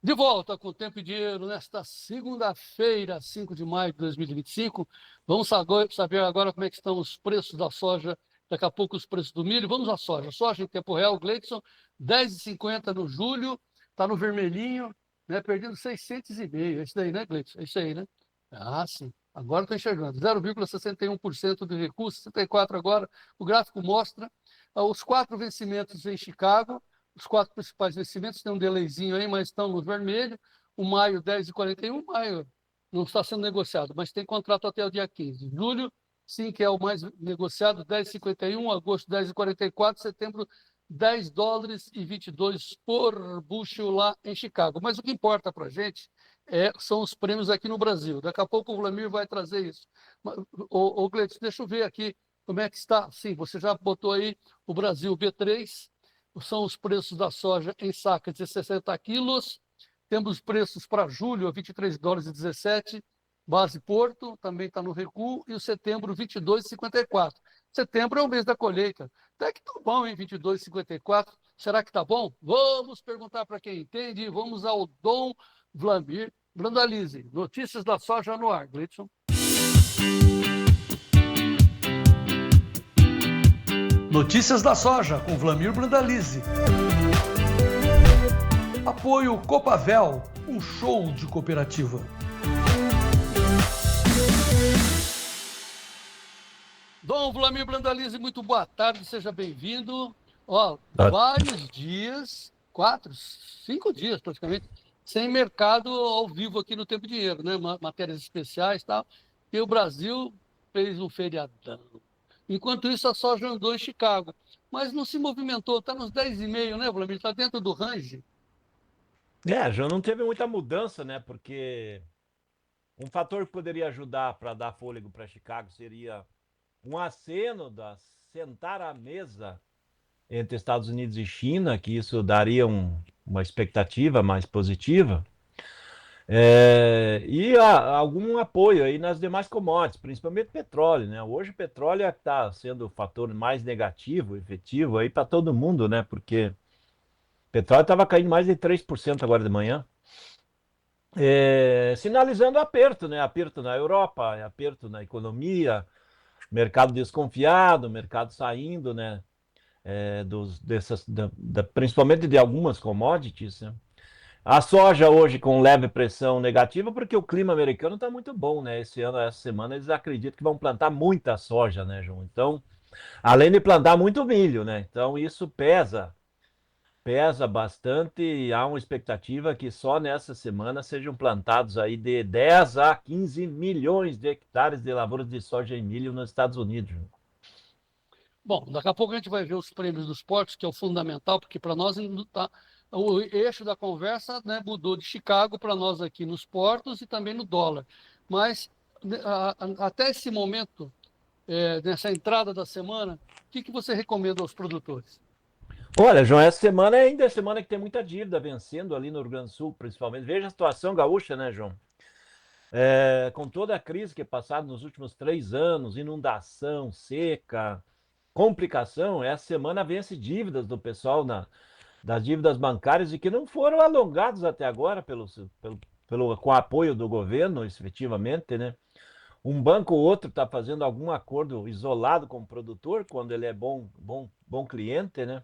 De volta com o Tempo e Dinheiro nesta segunda-feira, 5 de maio de 2025. Vamos saber agora como é que estão os preços da soja, daqui a pouco os preços do milho. Vamos à soja. Soja em tempo real, Gleidson, R$10,50 no julho, está no vermelhinho, né, perdendo 600,5. É isso daí, né, Gleidson? É isso aí, né? Ah, sim. Agora estou enxergando. 0,61% de recuo, 64 agora. O gráfico mostra os 4 vencimentos em Chicago. Os 4 principais vencimentos, tem um delayzinho aí, mas estão no vermelho. O maio, 10,41. Maio não está sendo negociado, mas tem contrato até o dia 15. Julho, sim, que é o mais negociado, 10,51. Agosto, 10,44. Setembro, $10,22 por bushel lá em Chicago. Mas o que importa para a gente são os prêmios aqui no Brasil. Daqui a pouco o Vlamir vai trazer isso. Ô Gleidson, deixa eu ver aqui como é que está. Sim, você já botou aí o Brasil B3. São os preços da soja em sacas de 60 quilos. Temos preços para julho, $23,17. Base Porto, também está no recuo. E o setembro, 22,54. Setembro é o mês da colheita. Até que tá bom, hein? 22,54. Será que tá bom? Vamos perguntar para quem entende. Vamos ao Dom Vlamir Brandalize. Notícias da soja no ar, Gleidson. Notícias da soja com Vlamir Brandalize. Apoio Copavel, um show de cooperativa. Dom Vlamir Brandalize, muito boa tarde, seja bem-vindo. Ó, vários dias, 4, 5 dias praticamente, sem mercado ao vivo aqui no Tempo e Dinheiro, né? Matérias especiais e tal. E o Brasil fez um feriadão. Enquanto isso, a soja andou em Chicago, mas não se movimentou, está nos 10,5, né, Vlamir? Está dentro do range. Já não teve muita mudança, né? Porque um fator que poderia ajudar para dar fôlego para Chicago seria um aceno da sentar à mesa entre Estados Unidos e China, que isso daria uma expectativa mais positiva. E algum apoio aí nas demais commodities, principalmente petróleo, né? Hoje o petróleo está sendo o fator mais negativo, efetivo aí para todo mundo, né? Porque o petróleo estava caindo mais de 3% agora de manhã, sinalizando aperto, né? Aperto na Europa, aperto na economia, mercado desconfiado, mercado saindo, né? Principalmente de algumas commodities, né? A soja hoje com leve pressão negativa, porque o clima americano está muito bom, né? Esse ano, essa semana, eles acreditam que vão plantar muita soja, né, João? Então, além de plantar muito milho, né? Então, isso pesa bastante e há uma expectativa que só nessa semana sejam plantados aí de 10 a 15 milhões de hectares de lavouras de soja e milho nos Estados Unidos, João. Bom, daqui a pouco a gente vai ver os prêmios dos portos, que é o fundamental, porque para nós o eixo da conversa, né, mudou de Chicago para nós aqui nos portos e também no dólar. Mas até esse momento, nessa entrada da semana, o que você recomenda aos produtores? Olha, João, essa semana ainda é semana que tem muita dívida vencendo ali no Rio Grande do Sul, principalmente. Veja a situação gaúcha, né, João? Com toda a crise que é passada nos últimos 3 anos, inundação, seca, complicação, essa semana vence dívidas do pessoal das dívidas bancárias e que não foram alongados até agora com apoio do governo, efetivamente, né? Um banco ou outro está fazendo algum acordo isolado com o produtor, quando ele é bom cliente, né?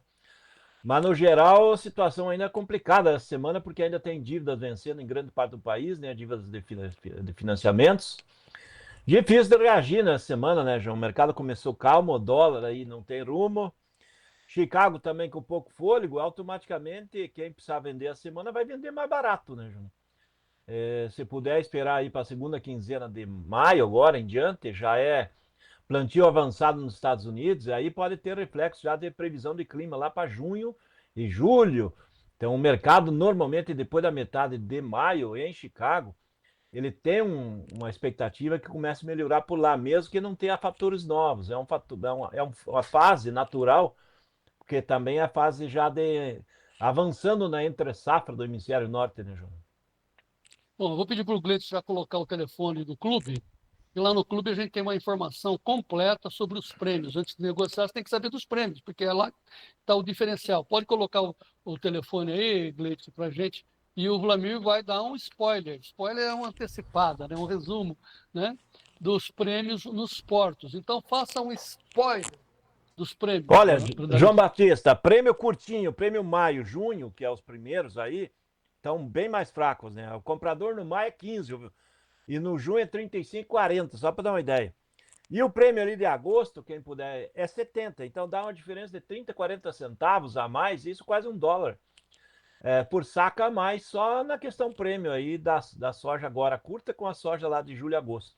Mas, no geral, a situação ainda é complicada essa semana, porque ainda tem dívidas vencendo em grande parte do país, né? Dívidas de financiamentos. Difícil de reagir nessa semana, né, João? O mercado começou calmo, o dólar aí não tem rumo. Chicago também com pouco fôlego, automaticamente quem precisar vender a semana vai vender mais barato, né, João? Se puder esperar aí para a segunda quinzena de maio, agora em diante, já é plantio avançado nos Estados Unidos, aí pode ter reflexo já de previsão de clima lá para junho e julho. Então o mercado normalmente depois da metade de maio em Chicago, ele tem uma expectativa que comece a melhorar por lá, mesmo que não tenha fatores novos. É uma fase natural, porque também é a fase já de avançando na entre-safra do hemisfério norte, né, João? Bom, eu vou pedir para o Gleidson já colocar o telefone do clube, e lá no clube a gente tem uma informação completa sobre os prêmios. Antes de negociar, você tem que saber dos prêmios, porque é lá que está o diferencial. Pode colocar o telefone aí, Gleidson, para a gente, e o Vlamir vai dar um spoiler. Spoiler é uma antecipada, né? Um resumo, né, dos prêmios nos portos. Então, faça um spoiler dos prêmios. Olha, João Batista, prêmio curtinho, prêmio maio, junho, que é os primeiros aí, estão bem mais fracos, né? O comprador no maio é 15 e no junho é 35,40, só para dar uma ideia. E o prêmio ali de agosto, quem puder, é 70, então dá uma diferença de 30, 40 centavos a mais, isso quase $1 por saca a mais, só na questão prêmio aí da soja agora curta com a soja lá de julho e agosto.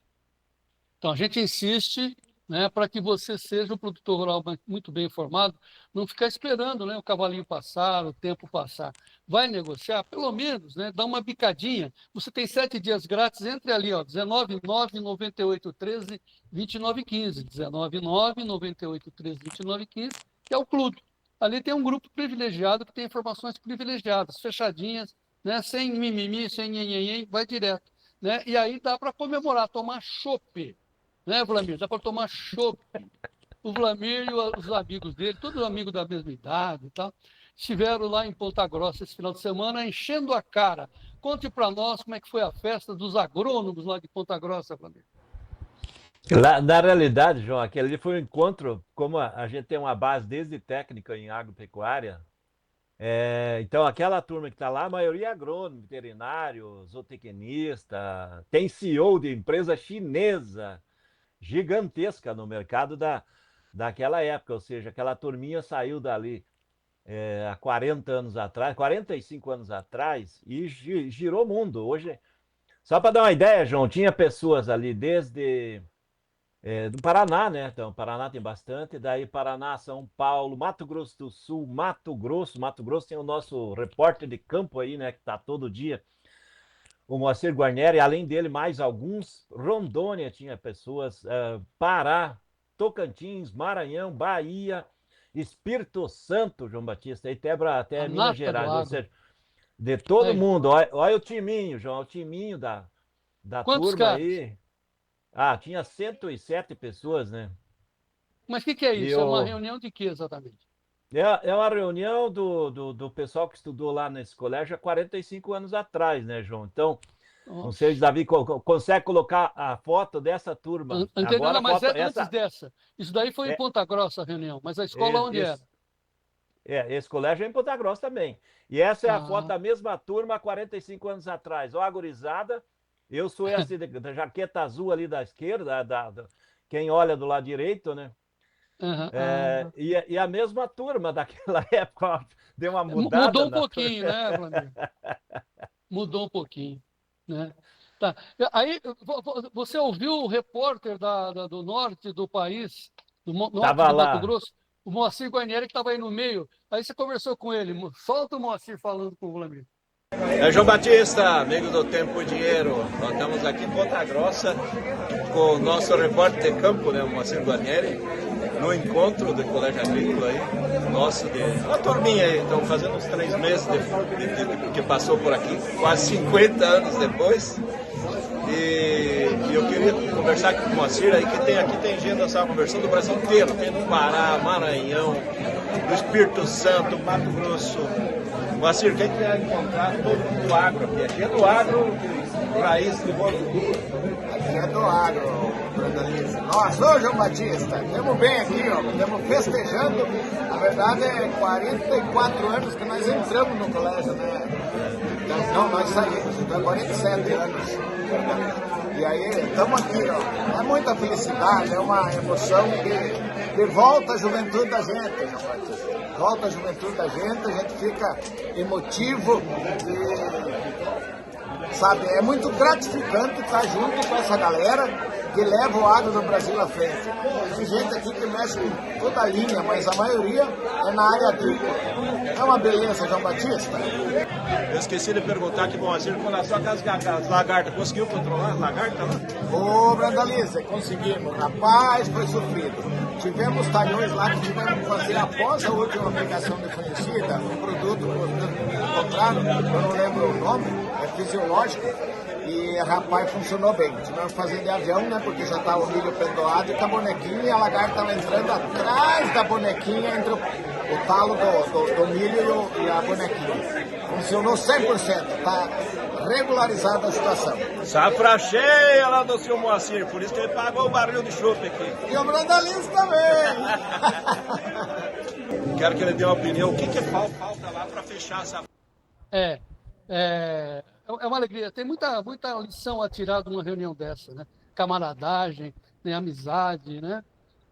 Então a gente insiste, né, para que você seja um produtor rural muito bem informado, não ficar esperando, né, o cavalinho passar, o tempo passar. Vai negociar, pelo menos, né, dá uma bicadinha. Você tem 7 dias grátis, entre ali, ó, 19998132915, 19998132915, que é o clube. Ali tem um grupo privilegiado que tem informações privilegiadas, fechadinhas, né, sem mimimi, sem nhenhenhen, vai direto, né? E aí dá para comemorar, tomar chopp. Né, Vlamir? Dá para tomar chopp. o Vlamir e os amigos dele, todos amigos da mesma idade e tal, estiveram lá em Ponta Grossa esse final de semana, enchendo a cara. Conte para nós como é que foi a festa dos agrônomos lá de Ponta Grossa, Vlamir. Lá, na realidade, João, aquele ali foi um encontro, como a gente tem uma base desde técnica em agropecuária, então aquela turma que está lá, a maioria é agrônomo, veterinário, zootecnista, tem CEO de empresa chinesa gigantesca no mercado daquela época, ou seja, aquela turminha saiu dali há 40 anos atrás, 45 anos atrás, e girou o mundo. Hoje, só para dar uma ideia, João, tinha pessoas ali desde do Paraná, né? Então, o Paraná tem bastante, daí Paraná, São Paulo, Mato Grosso do Sul, Mato Grosso tem o nosso repórter de campo aí, né? Que está todo dia, o Moacir Guarnieri, além dele, mais alguns. Rondônia tinha pessoas, Pará, Tocantins, Maranhão, Bahia, Espírito Santo, João Batista, e até Minas Gerais, ou seja, de todo mundo. Olha o timinho, João, o timinho da turma caras? aí. Tinha 107 pessoas, né? Mas o que é isso? É uma reunião de quê exatamente? É uma reunião do pessoal que estudou lá nesse colégio há 45 anos atrás, né, João? Então, não sei se Davi consegue colocar a foto dessa turma. Agora, mas antes dessa, isso daí foi em Ponta Grossa a reunião, mas a escola onde era? Esse colégio é em Ponta Grossa também. E essa é a foto da mesma turma há 45 anos atrás. Ó, a gurizada. Eu sou esse da jaqueta azul ali da esquerda, quem olha do lado direito, né? E a mesma turma daquela época, ó, deu uma mudada. Mudou um pouquinho, né, Vlamir? Mudou um pouquinho, né? Tá. Aí, você ouviu o repórter do norte do país, do norte do Mato Grosso, o Moacir Guarnieri, que estava aí no meio. Aí você conversou com ele. Solta o Moacir falando com o Vlamir. João Batista, amigo do Tempo e Dinheiro. Nós estamos aqui em Ponta Grossa com o nosso repórter de campo, né, o Moacir Guarnieri, no encontro do Colégio Agrícola aí, uma turminha aí, estamos fazendo uns 3 meses que passou por aqui, quase 50 anos depois. E eu queria conversar com o Moacir aí, que tem gente nessa conversão do Brasil inteiro, tem do Pará, Maranhão, do Espírito Santo, Mato Grosso. Moacir, quem quer encontrar todo mundo do agro aqui? Aqui é do agro, raiz do mundo. Aqui é do agro, Brandalize. Nós, ô João Batista, estamos bem aqui, ó, estamos festejando. Na verdade, é 44 anos que nós entramos no colégio, né? Não, nós saímos, então é 47 anos. E aí, estamos aqui, ó. É muita felicidade, é uma emoção que volta a juventude da gente, João Batista. Volta a juventude da gente, a gente fica emotivo e, sabe, é muito gratificante estar junto com essa galera que leva o agro do Brasil à frente. Tem gente aqui que mexe com toda a linha, mas a maioria é na área agrícola. É uma beleza, João Batista. Eu esqueci de perguntar aqui, Moacir, com relação às lagartas, conseguiu controlar as lagartas lá? Ô, Brandalize, conseguimos. Rapaz, foi sofrido. Tivemos talhões lá que tivemos que fazer após a última aplicação de fungicida, um produto que encontraram, eu não lembro o nome, é fisiológico, e rapaz, funcionou bem. Tivemos que fazer de avião, né, porque já estava o milho pendoado e com a bonequinha, e a lagarta estava entrando atrás da bonequinha, entre o talo do milho e a bonequinha. Funcionou 100%, está regularizada a situação. Safra cheia lá do seu Moacir, por isso que ele pagou o barril de chope aqui. E o Brandalize também. Quero que ele dê uma opinião, o que falta lá para fechar essa... É uma alegria. Tem muita lição a tirar de uma reunião dessa, né? Camaradagem, né? Amizade, né?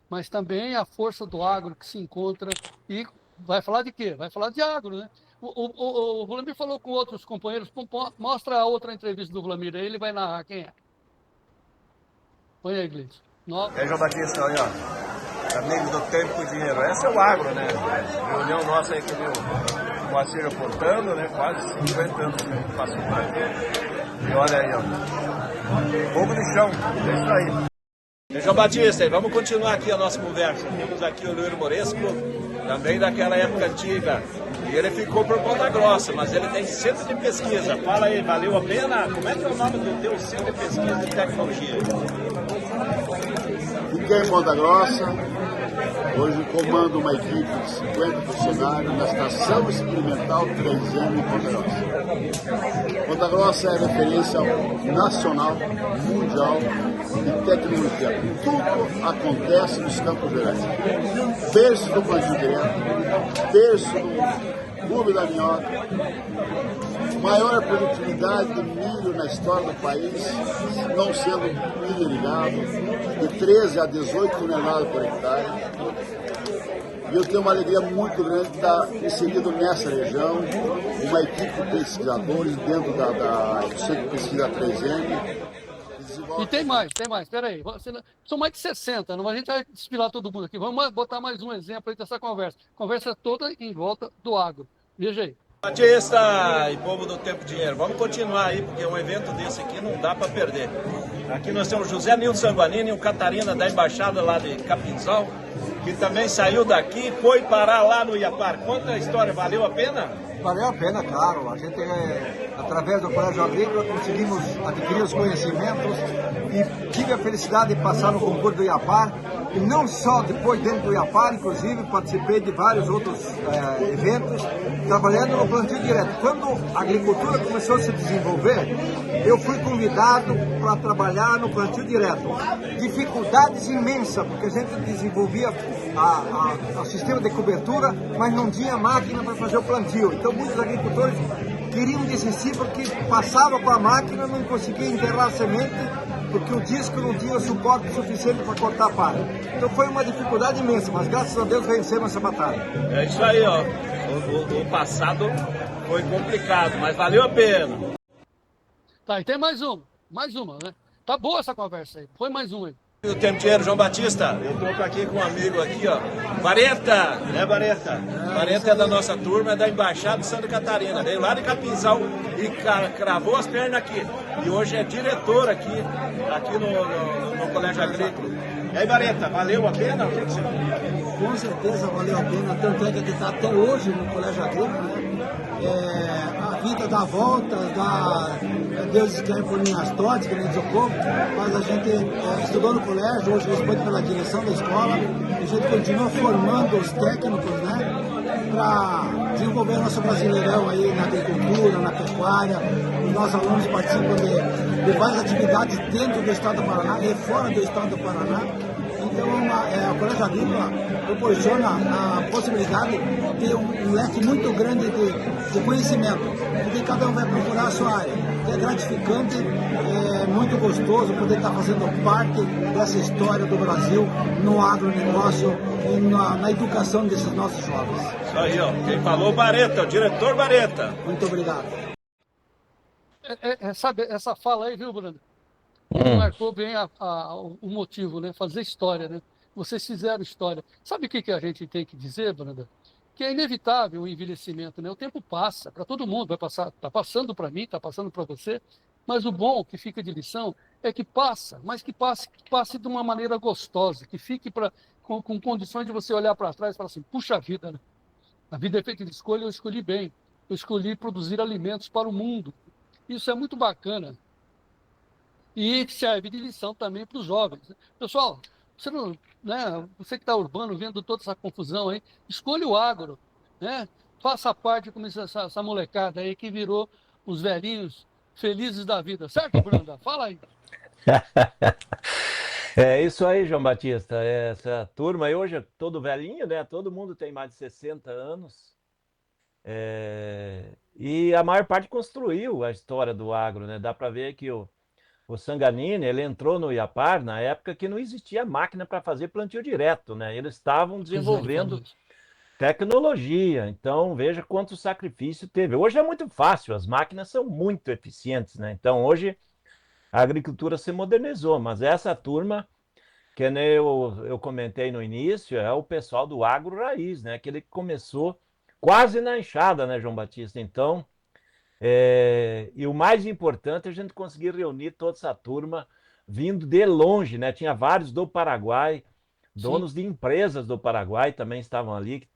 Mas também a força do agro que se encontra e vai falar de quê? Vai falar de agro, né? O Vlamir falou com outros companheiros. Mostra a outra entrevista do Vlamir aí, ele vai narrar quem é. Põe aí, Gleice. João Batista, olha, ó. Amigos do Tempo e Dinheiro. Esse é o agro, né? Reunião nossa aí que viu o Moacir aportando, né? Quase 50 anos que passou por aqui. E olha aí, ó. Fogo de chão, é isso aí. João Batista, vamos continuar aqui a nossa conversa. Temos aqui o Luir Moresco, também daquela época antiga. E ele ficou por Ponta Grossa, mas ele tem centro de pesquisa. Fala aí, valeu a pena? Como é que é o nome do teu centro de pesquisa de tecnologia? Fiquei em Ponta Grossa, Hoje comando uma equipe de 50 funcionários na Estação Experimental 3M em Ponta Grossa. Ponta Grossa é referência nacional, mundial de tecnologia. Tudo acontece nos Campos Gerais. Berço do plantio direto, berço do Clube da Minhoca, maior produtividade de milho na história do país, não sendo milho irrigado, de 13 a 18 toneladas por hectare. E eu tenho uma alegria muito grande de estar inserido nessa região, uma equipe de pesquisadores dentro do Centro de Pesquisa 3M. E tem mais, espera aí. São mais de 60, não, a gente vai despilar todo mundo aqui. Vamos botar mais um exemplo aí dessa conversa. Conversa toda em volta do agro. Veja aí. Batista e povo do Tempo e Dinheiro, vamos continuar aí, porque um evento desse aqui não dá para perder. Aqui nós temos José Nildo Sanguanini e o Catarina da Embaixada lá de Capinzal, que também saiu daqui e foi parar lá no Iapar. Conta a história, valeu a pena? Valeu a pena, claro. A gente, através do Colégio Agrícola, conseguimos adquirir os conhecimentos e tive a felicidade de passar no concurso do Iapar. E não só depois dentro do Iapar, inclusive participei de vários outros eventos, trabalhando no plantio direto. Quando a agricultura começou a se desenvolver, eu fui convidado para trabalhar no plantio direto. Dificuldades imensas, porque a gente desenvolvia o sistema de cobertura, mas não tinha máquina para fazer o plantio. Então muitos agricultores queriam desistir porque passava com a máquina, não conseguia enterrar a semente, porque o disco não tinha suporte suficiente para cortar a palha. Então foi uma dificuldade imensa, mas graças a Deus vencemos essa batalha. É isso aí, ó. O passado foi complicado, mas valeu a pena. Tá, e tem mais uma, né? Tá boa essa conversa aí. Foi mais uma aí. O Tempo de Dinheiro, João Batista, eu estou aqui com um amigo aqui, ó, Vareta, né, Vareta? Vareta é da nossa turma, é da Embaixada de Santa Catarina, veio lá de Capinzal e cravou as pernas aqui, e hoje é diretor aqui no Colégio Agrícola. E aí, Vareta, valeu a pena? O que você fala? Com certeza valeu a pena, tanto é que ele está até hoje no Colégio Agrícola, né? A vida dá volta, Deus quer por linhas tortas, que nem diz o povo, mas a gente estudou no colégio, hoje responde pela direção da escola, a gente continua formando os técnicos, né, para desenvolver nosso brasileirão aí na agricultura, na pecuária. Os nossos alunos participam de várias atividades dentro do estado do Paraná e fora do estado do Paraná. Então, o Colégio Agrícola proporciona a possibilidade de ter um leque muito grande de conhecimento, porque cada um vai procurar a sua área. É gratificante, é muito gostoso poder estar fazendo parte dessa história do Brasil no agronegócio e na educação desses nossos jovens. Isso aí, ó. Quem falou, Vareta, o diretor Vareta. Muito obrigado. Sabe, essa fala aí, viu, Bruno? Marcou bem o motivo, né? Fazer história, né? Vocês fizeram história. Sabe o que a gente tem que dizer, Branda? Que é inevitável o envelhecimento, né? O tempo passa, para todo mundo vai passar, está passando para mim, está passando para você, mas o bom que fica de lição é que passa, mas que passe de uma maneira gostosa, que fique com condições de você olhar para trás e falar assim, puxa vida, né? A vida é feita de escolha, eu escolhi bem, eu escolhi produzir alimentos para o mundo. Isso é muito bacana. E serve de lição também para os jovens. Pessoal, você que está urbano, vendo toda essa confusão aí, escolha o agro, né? Faça parte como essa molecada aí que virou os velhinhos felizes da vida. Certo, Branda? Fala aí. É isso aí, João Batista. Essa turma aí hoje é todo velhinho, né? Todo mundo tem mais de 60 anos. E a maior parte construiu a história do agro, né? Dá para ver que o Sanguanini, ele entrou no Iapar na época que não existia máquina para fazer plantio direto, né? Eles estavam desenvolvendo tecnologia, então veja quanto sacrifício teve. Hoje é muito fácil, as máquinas são muito eficientes, né? Então hoje a agricultura se modernizou, mas essa turma, que nem eu comentei no início, é o pessoal do agro raiz, né? Que ele começou quase na enxada, né, João Batista? Então, e o mais importante é a gente conseguir reunir toda essa turma vindo de longe, né? Tinha vários do Paraguai, donos de empresas do Paraguai também estavam ali, que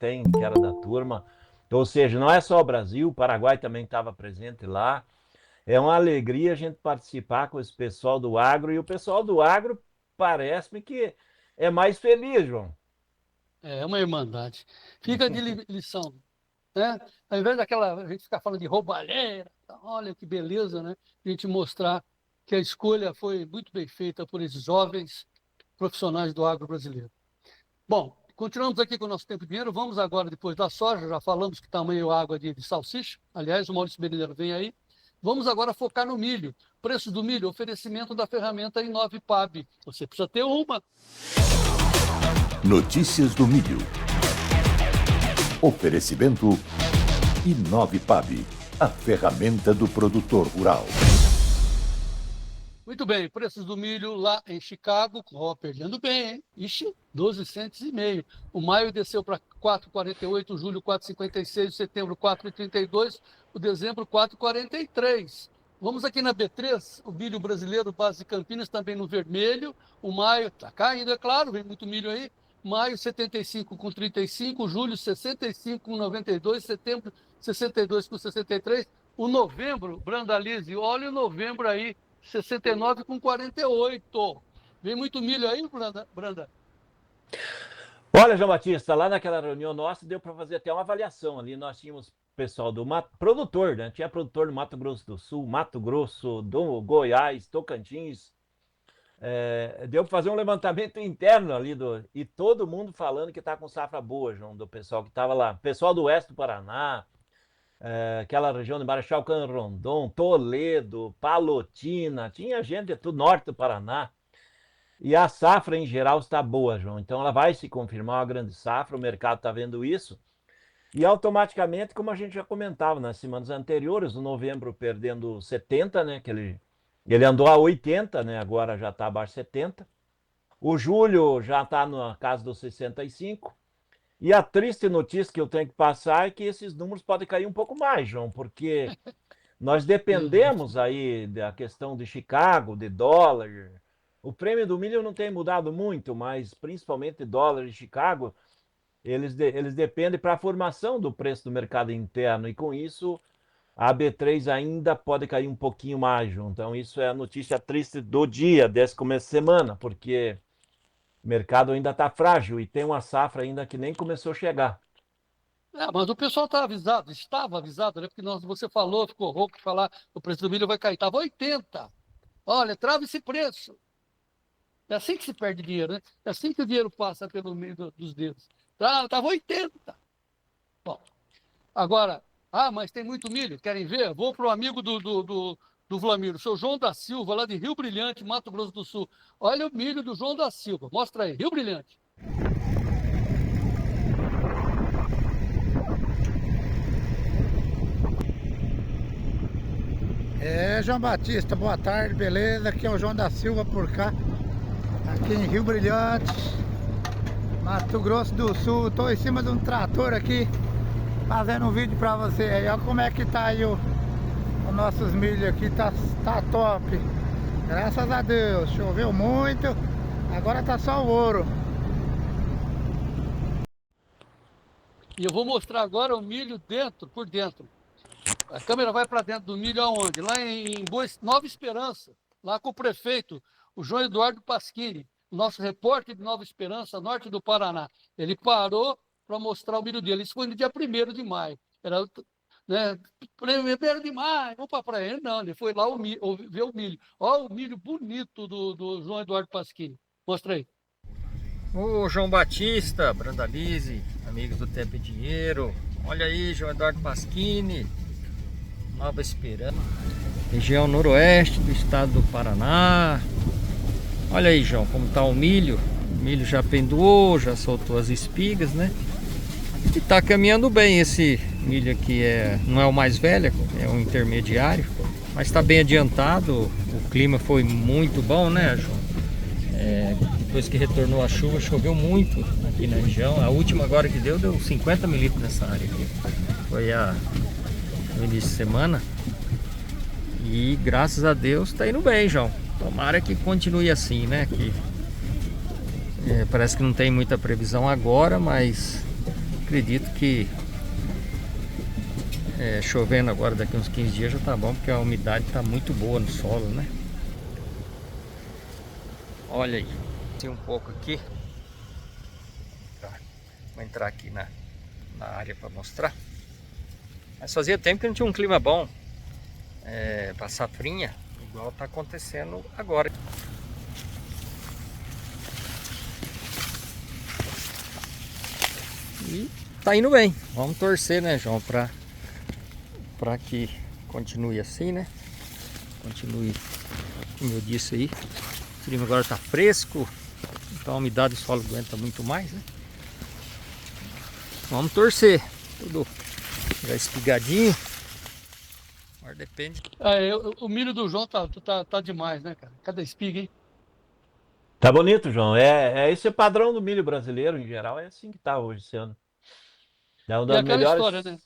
era da turma. Ou seja, não é só o Brasil, o Paraguai também estava presente lá. É uma alegria a gente participar com esse pessoal do agro, e o pessoal do agro parece-me que é mais feliz, João. É uma irmandade. Fica de lição, né? Ao invés daquela a gente ficar falando de roubalheira, olha que beleza, né? A gente mostrar que a escolha foi muito bem feita por esses jovens profissionais do agro brasileiro. Bom, continuamos aqui com o nosso tempo e dinheiro. Vamos agora, depois da soja, já falamos que tamanho água de salsicha. Aliás, o Maurício Berileiro vem aí. Vamos agora focar no milho. Preço do milho, oferecimento da ferramenta Inovipab. Você precisa ter uma. Notícias do milho. Oferecimento Inovipab, a ferramenta do produtor rural. Muito bem, preços do milho lá em Chicago, perdendo bem, hein? Ixi, 12 centes e meio. O maio desceu para 4,48, julho 4,56, setembro 4,32, o dezembro 4,43. Vamos aqui na B3, o milho brasileiro, base de Campinas, também no vermelho. O maio está caindo, é claro, vem muito milho aí. Maio 75,35, julho 65,92, setembro 62,63. O novembro, Brandalize, olha o novembro aí, 69,48. Vem muito milho aí, Branda? Olha, João Batista, lá naquela reunião nossa deu para fazer até uma avaliação ali. Nós tínhamos pessoal do produtor, né? Tinha produtor do Mato Grosso do Sul, Mato Grosso, do Goiás, Tocantins. Deu para fazer um levantamento interno ali e todo mundo falando que está com safra boa, João, do pessoal que estava lá. Pessoal do oeste do Paraná, aquela região de Marechal Cândido Rondon, Toledo, Palotina, tinha gente do norte do Paraná. E a safra em geral está boa, João. Então ela vai se confirmar uma grande safra, o mercado está vendo isso. E automaticamente, como a gente já comentava nas semanas anteriores, o novembro perdendo 70, né? Que ele andou a 80, né? Agora já está abaixo de 70. O julho já está na casa dos 65. E a triste notícia que eu tenho que passar é que esses números podem cair um pouco mais, João, porque nós dependemos aí da questão de Chicago, de dólar. O prêmio do milho não tem mudado muito, mas principalmente dólar e Chicago, eles dependem para a formação do preço do mercado interno. E com isso, a B3 ainda pode cair um pouquinho mais, João. Então isso é a notícia triste do dia, desse começo de semana, porque o mercado ainda está frágil e tem uma safra ainda que nem começou a chegar. Mas o pessoal está avisado, estava avisado, né? Porque você falou, ficou rouco de falar, o preço do milho vai cair. Estava 80. Olha, trava esse preço. É assim que se perde dinheiro, né? É assim que o dinheiro passa pelo meio dos dedos. Estava 80. Bom, agora, mas tem muito milho, querem ver? Vou para o amigo do Vlamiro, o seu João da Silva, lá de Rio Brilhante, Mato Grosso do Sul. Olha o milho do João da Silva, mostra aí, Rio Brilhante. João Batista, boa tarde, beleza? Aqui é o João da Silva por cá, aqui em Rio Brilhante, Mato Grosso do Sul. Estou em cima de um trator aqui, fazendo um vídeo para você aí. Olha como é que tá aí os nossos milho aqui, tá top. Graças a Deus, choveu muito, agora tá só o ouro. E eu vou mostrar agora o milho por dentro. A câmera vai para dentro do milho aonde? Lá em Nova Esperança, lá com o prefeito, o João Eduardo Pasquini, nosso repórter de Nova Esperança, norte do Paraná. Ele parou para mostrar o milho dele. Isso foi no dia 1º de maio. Era, né, 1º de maio, vamos para a praia. Não, ele foi lá ver o milho. Olha o milho bonito do João Eduardo Pasquini. Mostra aí. Ô João Batista, Brandalize, amigos do Tempo e Dinheiro. Olha aí, João Eduardo Pasquini, Nova Esperança, região noroeste do estado do Paraná. Olha aí, João, como tá o milho. O milho já pendoou, já soltou as espigas, né? E tá caminhando bem. Esse milho aqui não é o mais velho, é o intermediário, mas tá bem adiantado. O clima foi muito bom, né, João? Depois que retornou a chuva, choveu muito aqui na região. A última agora que deu 50 milímetros nessa área aqui. Foi no início de semana. E graças a Deus tá indo bem, João. Tomara que continue assim, né? Parece que não tem muita previsão agora, mas acredito que chovendo agora daqui uns 15 dias já tá bom, porque a umidade tá muito boa no solo, né? Olha aí, tem um pouco aqui. Vou entrar aqui na área para mostrar. Mas fazia tempo que não tinha um clima bom para safrinha, igual está acontecendo agora. E tá indo bem. Vamos torcer, né, João, para que continue assim, né? Continue, como eu disse aí. O clima agora tá fresco, então a umidade do solo aguenta muito mais, né? Vamos torcer. Tudo já espigadinho. Agora depende. O milho do João tá demais, né, cara? Cada espiga, hein? Tá bonito, João. Esse é o padrão do milho brasileiro, em geral, é assim que tá hoje esse ano. É uma E das aquela melhores... história, né?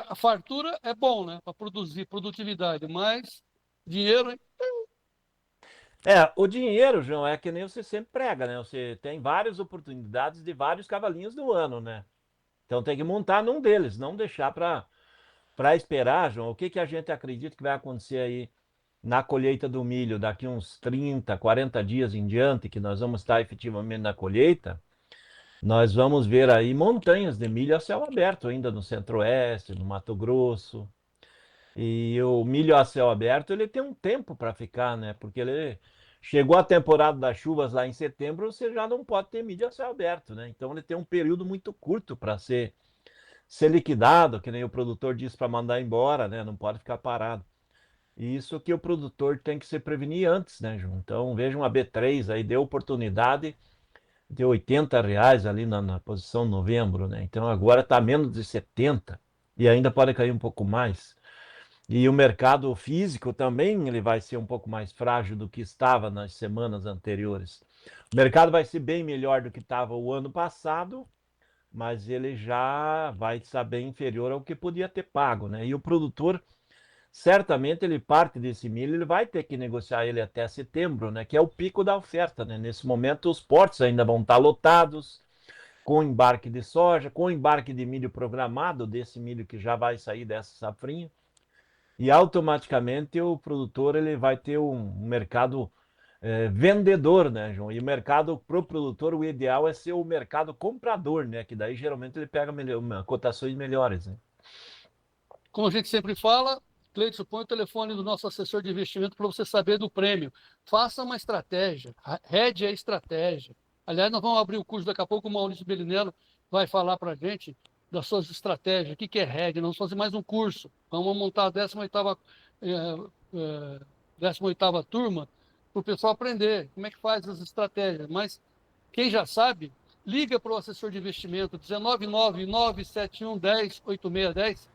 A fartura é bom, né? Para produzir produtividade, mas dinheiro, hein? O dinheiro, João, é que nem você sempre prega, né? Você tem várias oportunidades de vários cavalinhos do ano, né? Então tem que montar num deles, não deixar para esperar, João. O que a gente acredita que vai acontecer aí na colheita do milho daqui uns 30, 40 dias em diante, que nós vamos estar efetivamente na colheita, nós vamos ver aí montanhas de milho a céu aberto ainda no Centro-Oeste, no Mato Grosso. E o milho a céu aberto, ele tem um tempo para ficar, né? Porque ele chegou a temporada das chuvas lá em setembro, você já não pode ter milho a céu aberto, né? Então ele tem um período muito curto para ser liquidado, que nem o produtor disse para mandar embora, né? Não pode ficar parado. E isso que o produtor tem que se prevenir antes, né, João? Então vejam a B3 aí, deu oportunidade de R$80 ali na posição novembro, né? Então agora está menos de 70 e ainda pode cair um pouco mais. E o mercado físico também ele vai ser um pouco mais frágil do que estava nas semanas anteriores. O mercado vai ser bem melhor do que estava o ano passado, mas ele já vai estar bem inferior ao que podia ter pago, né? E o produtor, certamente, ele parte desse milho, ele vai ter que negociar ele até setembro, né? Que é o pico da oferta, né? Nesse momento, os portos ainda vão estar lotados, com embarque de soja, com embarque de milho programado, desse milho que já vai sair dessa safrinha. E automaticamente o produtor ele vai ter um mercado vendedor, né, João? E o mercado para o produtor, o ideal é ser o mercado comprador, né? Que daí geralmente ele pega cotações melhores, né? Como a gente sempre fala, Cleiton, põe o telefone do nosso assessor de investimento para você saber do prêmio. Faça uma estratégia. Hedge é estratégia. Aliás, nós vamos abrir o curso daqui a pouco, o Maurício Bellinello vai falar para a gente das suas estratégias. O que é hedge? Nós vamos fazer mais um curso. Vamos montar a 18ª turma para o pessoal aprender como é que faz as estratégias. Mas quem já sabe, liga para o assessor de investimento, 19997118610.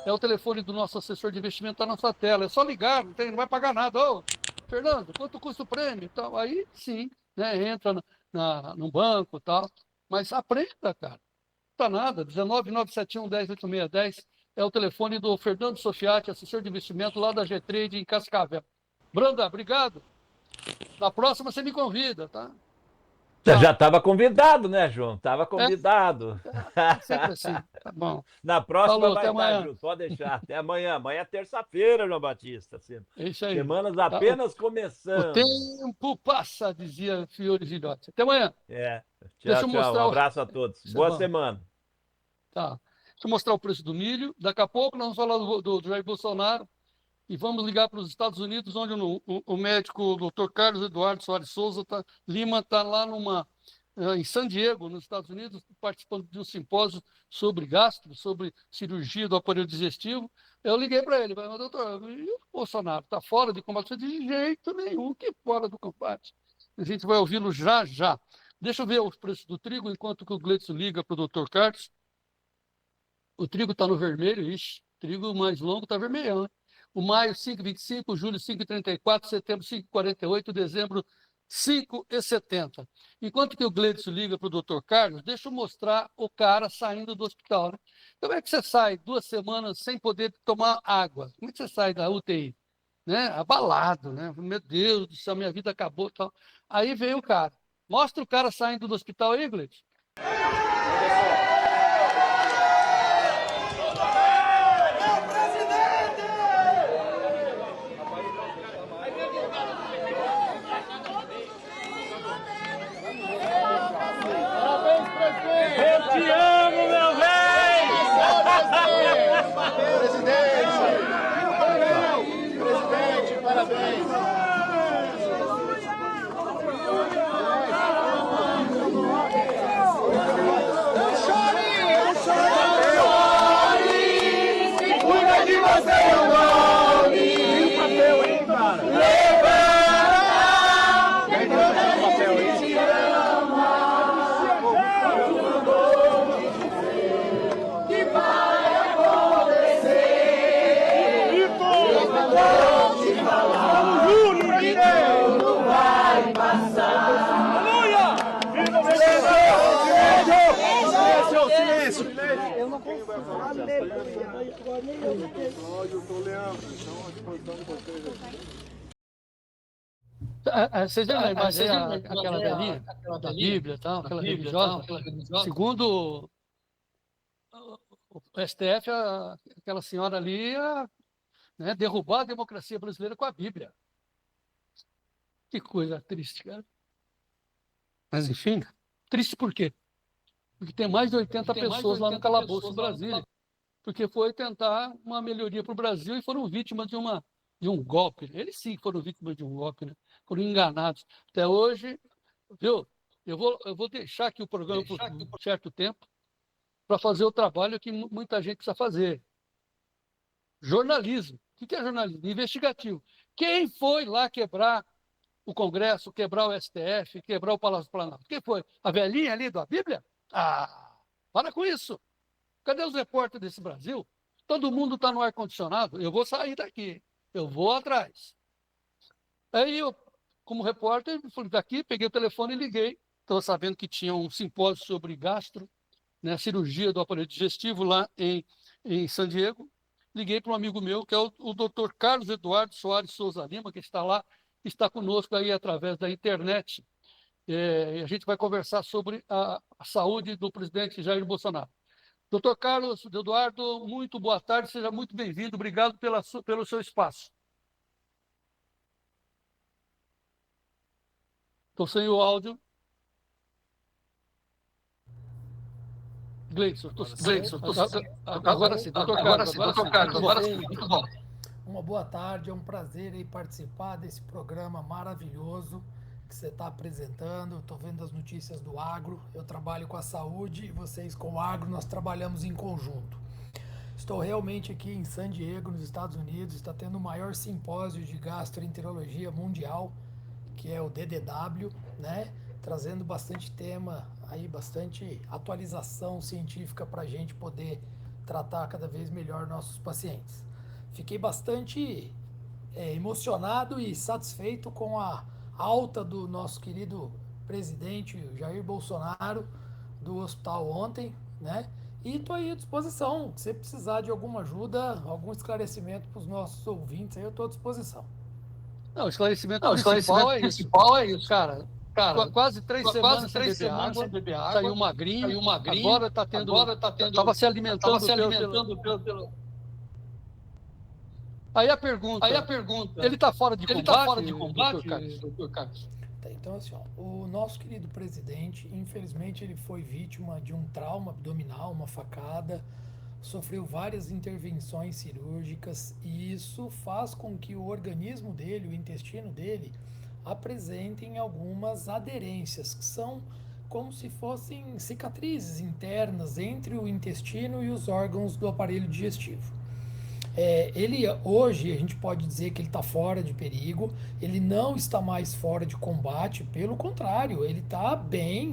É o telefone do nosso assessor de investimento, está na sua tela. É só ligar, não vai pagar nada. Ô, Fernando, quanto custa o prêmio? Então, aí sim, né, entra no banco e tal. Mas aprenda, cara. Não custa nada. 19997118610 é o telefone do Fernando Sofiati, assessor de investimento lá da G-Trade em Cascavel. Branda, obrigado. Na próxima você me convida, tá? Já estava convidado, né, João? Estava convidado. Sempre assim. Tá bom. Na próxima Falou, vai até estar, amanhã. Ju. Pode deixar. Até amanhã. Amanhã é terça-feira, João Batista. É isso aí. Semanas apenas O começando. tempo passa, dizia Fiore Gilhote. Até amanhã. Tchau, tchau. mostrar Um abraço a todos. Boa semana. Tá. Deixa eu mostrar o preço do milho. Daqui a pouco nós vamos falar do Jair Bolsonaro e vamos ligar para os Estados Unidos, onde o médico o Dr. Carlos Eduardo Soares Souza Lima está lá em San Diego, nos Estados Unidos, participando de um simpósio sobre gastro, sobre cirurgia do aparelho digestivo. Eu liguei para ele, mas doutor, e o Bolsonaro está fora de combate? De jeito nenhum, que fora do combate. A gente vai ouvi-lo já. Deixa eu ver os preços do trigo, enquanto que o Gleitson liga para o Dr. Carlos. O trigo está no vermelho, trigo mais longo está vermelhão, né? O maio 5,25, julho 5,34, setembro 5,48, dezembro 5,70. Enquanto que o Gleidson liga para o Dr. Carlos, deixa eu mostrar o cara saindo do hospital, né? Como é que você sai 2 semanas sem poder tomar água? Como é que você sai da UTI? Né? Abalado, né? Meu Deus do céu, minha vida acabou. Tal. Aí vem o cara. Mostra o cara saindo do hospital aí, Gleidson. Eu tô lendo, então à disposição de vocês. Vocês lembram a imagem, aquela velhinha da Bíblia, tal, aquela religiosa? Segundo o STF, aquela senhora ali ia, né, derrubar a democracia brasileira com a Bíblia. Que coisa triste, cara. Mas, enfim, triste por quê? Porque tem mais de 80 pessoas lá no calabouço em Brasília, porque foi tentar uma melhoria para o Brasil e foram vítimas de um golpe. Eles sim foram vítimas de um golpe, né? Foram enganados. Até hoje, viu? Eu vou deixar aqui o programa por um certo tempo para fazer o trabalho que muita gente precisa fazer. Jornalismo. O que é jornalismo? Investigativo. Quem foi lá quebrar o Congresso, quebrar o STF, quebrar o Palácio do Planalto? Quem foi? A velhinha ali da Bíblia? Ah, para com isso. Cadê os repórteres desse Brasil? Todo mundo está no ar-condicionado. Eu vou sair daqui. Eu vou atrás. Aí eu, como repórter, fui daqui, peguei o telefone e liguei. Estou sabendo que tinha um simpósio sobre gastro, né, cirurgia do aparelho digestivo lá em San Diego. Liguei para um amigo meu, que é o Dr. Carlos Eduardo Soares Souza Lima, que está lá, está conosco aí através da internet. E a gente vai conversar sobre a saúde do presidente Jair Bolsonaro. Doutor Carlos Eduardo, muito boa tarde, seja muito bem-vindo, obrigado pelo seu espaço. Estou sem o áudio. Gleison, agora sim, doutor Carlos, agora sim, muito bom. Uma boa tarde, é um prazer aí participar desse programa maravilhoso que você está apresentando. Estou vendo as notícias do agro, eu trabalho com a saúde e vocês com o agro, nós trabalhamos em conjunto. Estou realmente aqui em San Diego, nos Estados Unidos, está tendo o maior simpósio de gastroenterologia mundial, que é o DDW, né? Trazendo bastante tema, aí, bastante atualização científica para a gente poder tratar cada vez melhor nossos pacientes. Fiquei bastante emocionado e satisfeito com a alta do nosso querido presidente Jair Bolsonaro do hospital ontem, né? E estou aí à disposição. Se precisar de alguma ajuda, algum esclarecimento para os nossos ouvintes, aí eu estou à disposição. Não, o esclarecimento principal é isso, cara. Quase 3 semanas sem beber água, saiu magrinho, agora está tendo, estava se alimentando pelo... Aí a pergunta, ele está fora de combate, doutor Carlos? Tá, então assim, ó, o nosso querido presidente, infelizmente ele foi vítima de um trauma abdominal, uma facada, sofreu várias intervenções cirúrgicas e isso faz com que o organismo dele, o intestino dele, apresentem algumas aderências, que são como se fossem cicatrizes internas entre o intestino e os órgãos do aparelho digestivo. Ele hoje, a gente pode dizer que ele está fora de perigo, ele não está mais fora de combate, pelo contrário, ele está bem,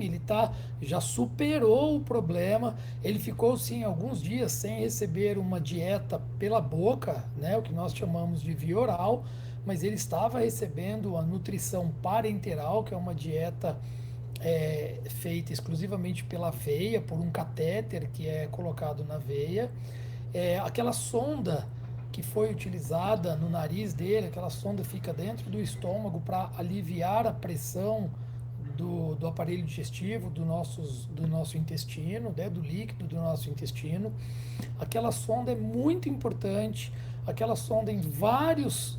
já superou o problema, ele ficou sim alguns dias sem receber uma dieta pela boca, né, o que nós chamamos de via oral, mas ele estava recebendo a nutrição parenteral, que é uma dieta feita exclusivamente pela veia, por um catéter que é colocado na veia. Aquela sonda que foi utilizada no nariz dele, aquela sonda fica dentro do estômago para aliviar a pressão do aparelho digestivo, do nosso intestino, né, do líquido do nosso intestino. Aquela sonda é muito importante, aquela sonda em vários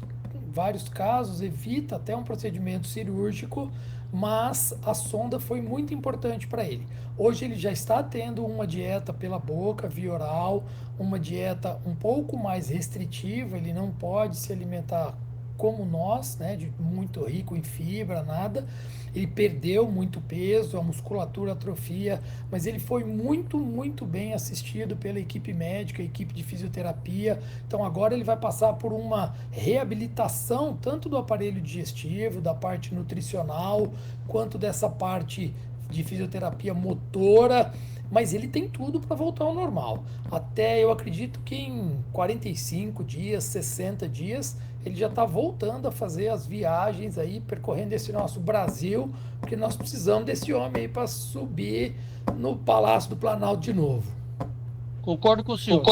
casos evita até um procedimento cirúrgico, mas a sonda foi muito importante para ele. Hoje ele já está tendo uma dieta pela boca, via oral, uma dieta um pouco mais restritiva, ele não pode se alimentar como nós, né, de muito rico em fibra, nada. Ele perdeu muito peso, a musculatura atrofia, mas ele foi muito, muito bem assistido pela equipe médica, equipe de fisioterapia. Então agora ele vai passar por uma reabilitação, tanto do aparelho digestivo, da parte nutricional, quanto dessa parte de fisioterapia motora, mas ele tem tudo para voltar ao normal. Até eu acredito que em 45 dias, 60 dias, ele já está voltando a fazer as viagens aí, percorrendo esse nosso Brasil, porque nós precisamos desse homem aí para subir no Palácio do Planalto de novo. Concordo com o senhor.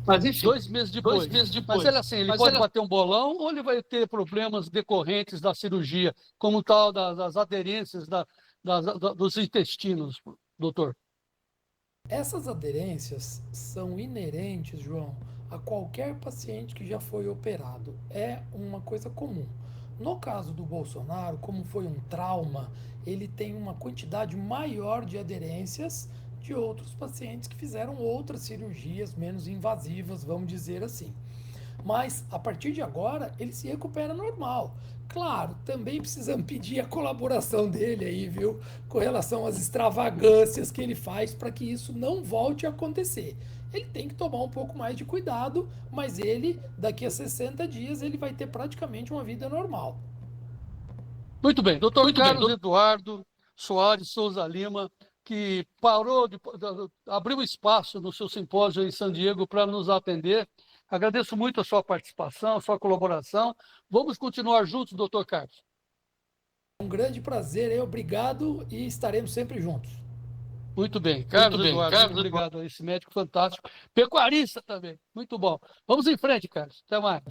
Mas enfim, 2 meses depois. Mas ele assim, ele pode bater um bolão ou ele vai ter problemas decorrentes da cirurgia, como tal das aderências dos intestinos, doutor? Essas aderências são inerentes, João, a qualquer paciente que já foi operado. É uma coisa comum. No caso do Bolsonaro, como foi um trauma, ele tem uma quantidade maior de aderências de outros pacientes que fizeram outras cirurgias menos invasivas, vamos dizer assim. Mas, a partir de agora, ele se recupera normal. Claro, também precisamos pedir a colaboração dele aí, viu? Com relação às extravagâncias que ele faz para que isso não volte a acontecer. Ele tem que tomar um pouco mais de cuidado, mas ele, daqui a 60 dias, ele vai ter praticamente uma vida normal. Muito bem. Doutor Carlos Eduardo Soares Souza Lima, que abriu espaço no seu simpósio em San Diego para nos atender. Agradeço muito a sua participação, a sua colaboração. Vamos continuar juntos, doutor Carlos. Um grande prazer, obrigado e estaremos sempre juntos. Muito bem. Carlos Eduardo, muito obrigado a esse médico fantástico. Pecuarista também. Muito bom. Vamos em frente, Carlos. Até mais.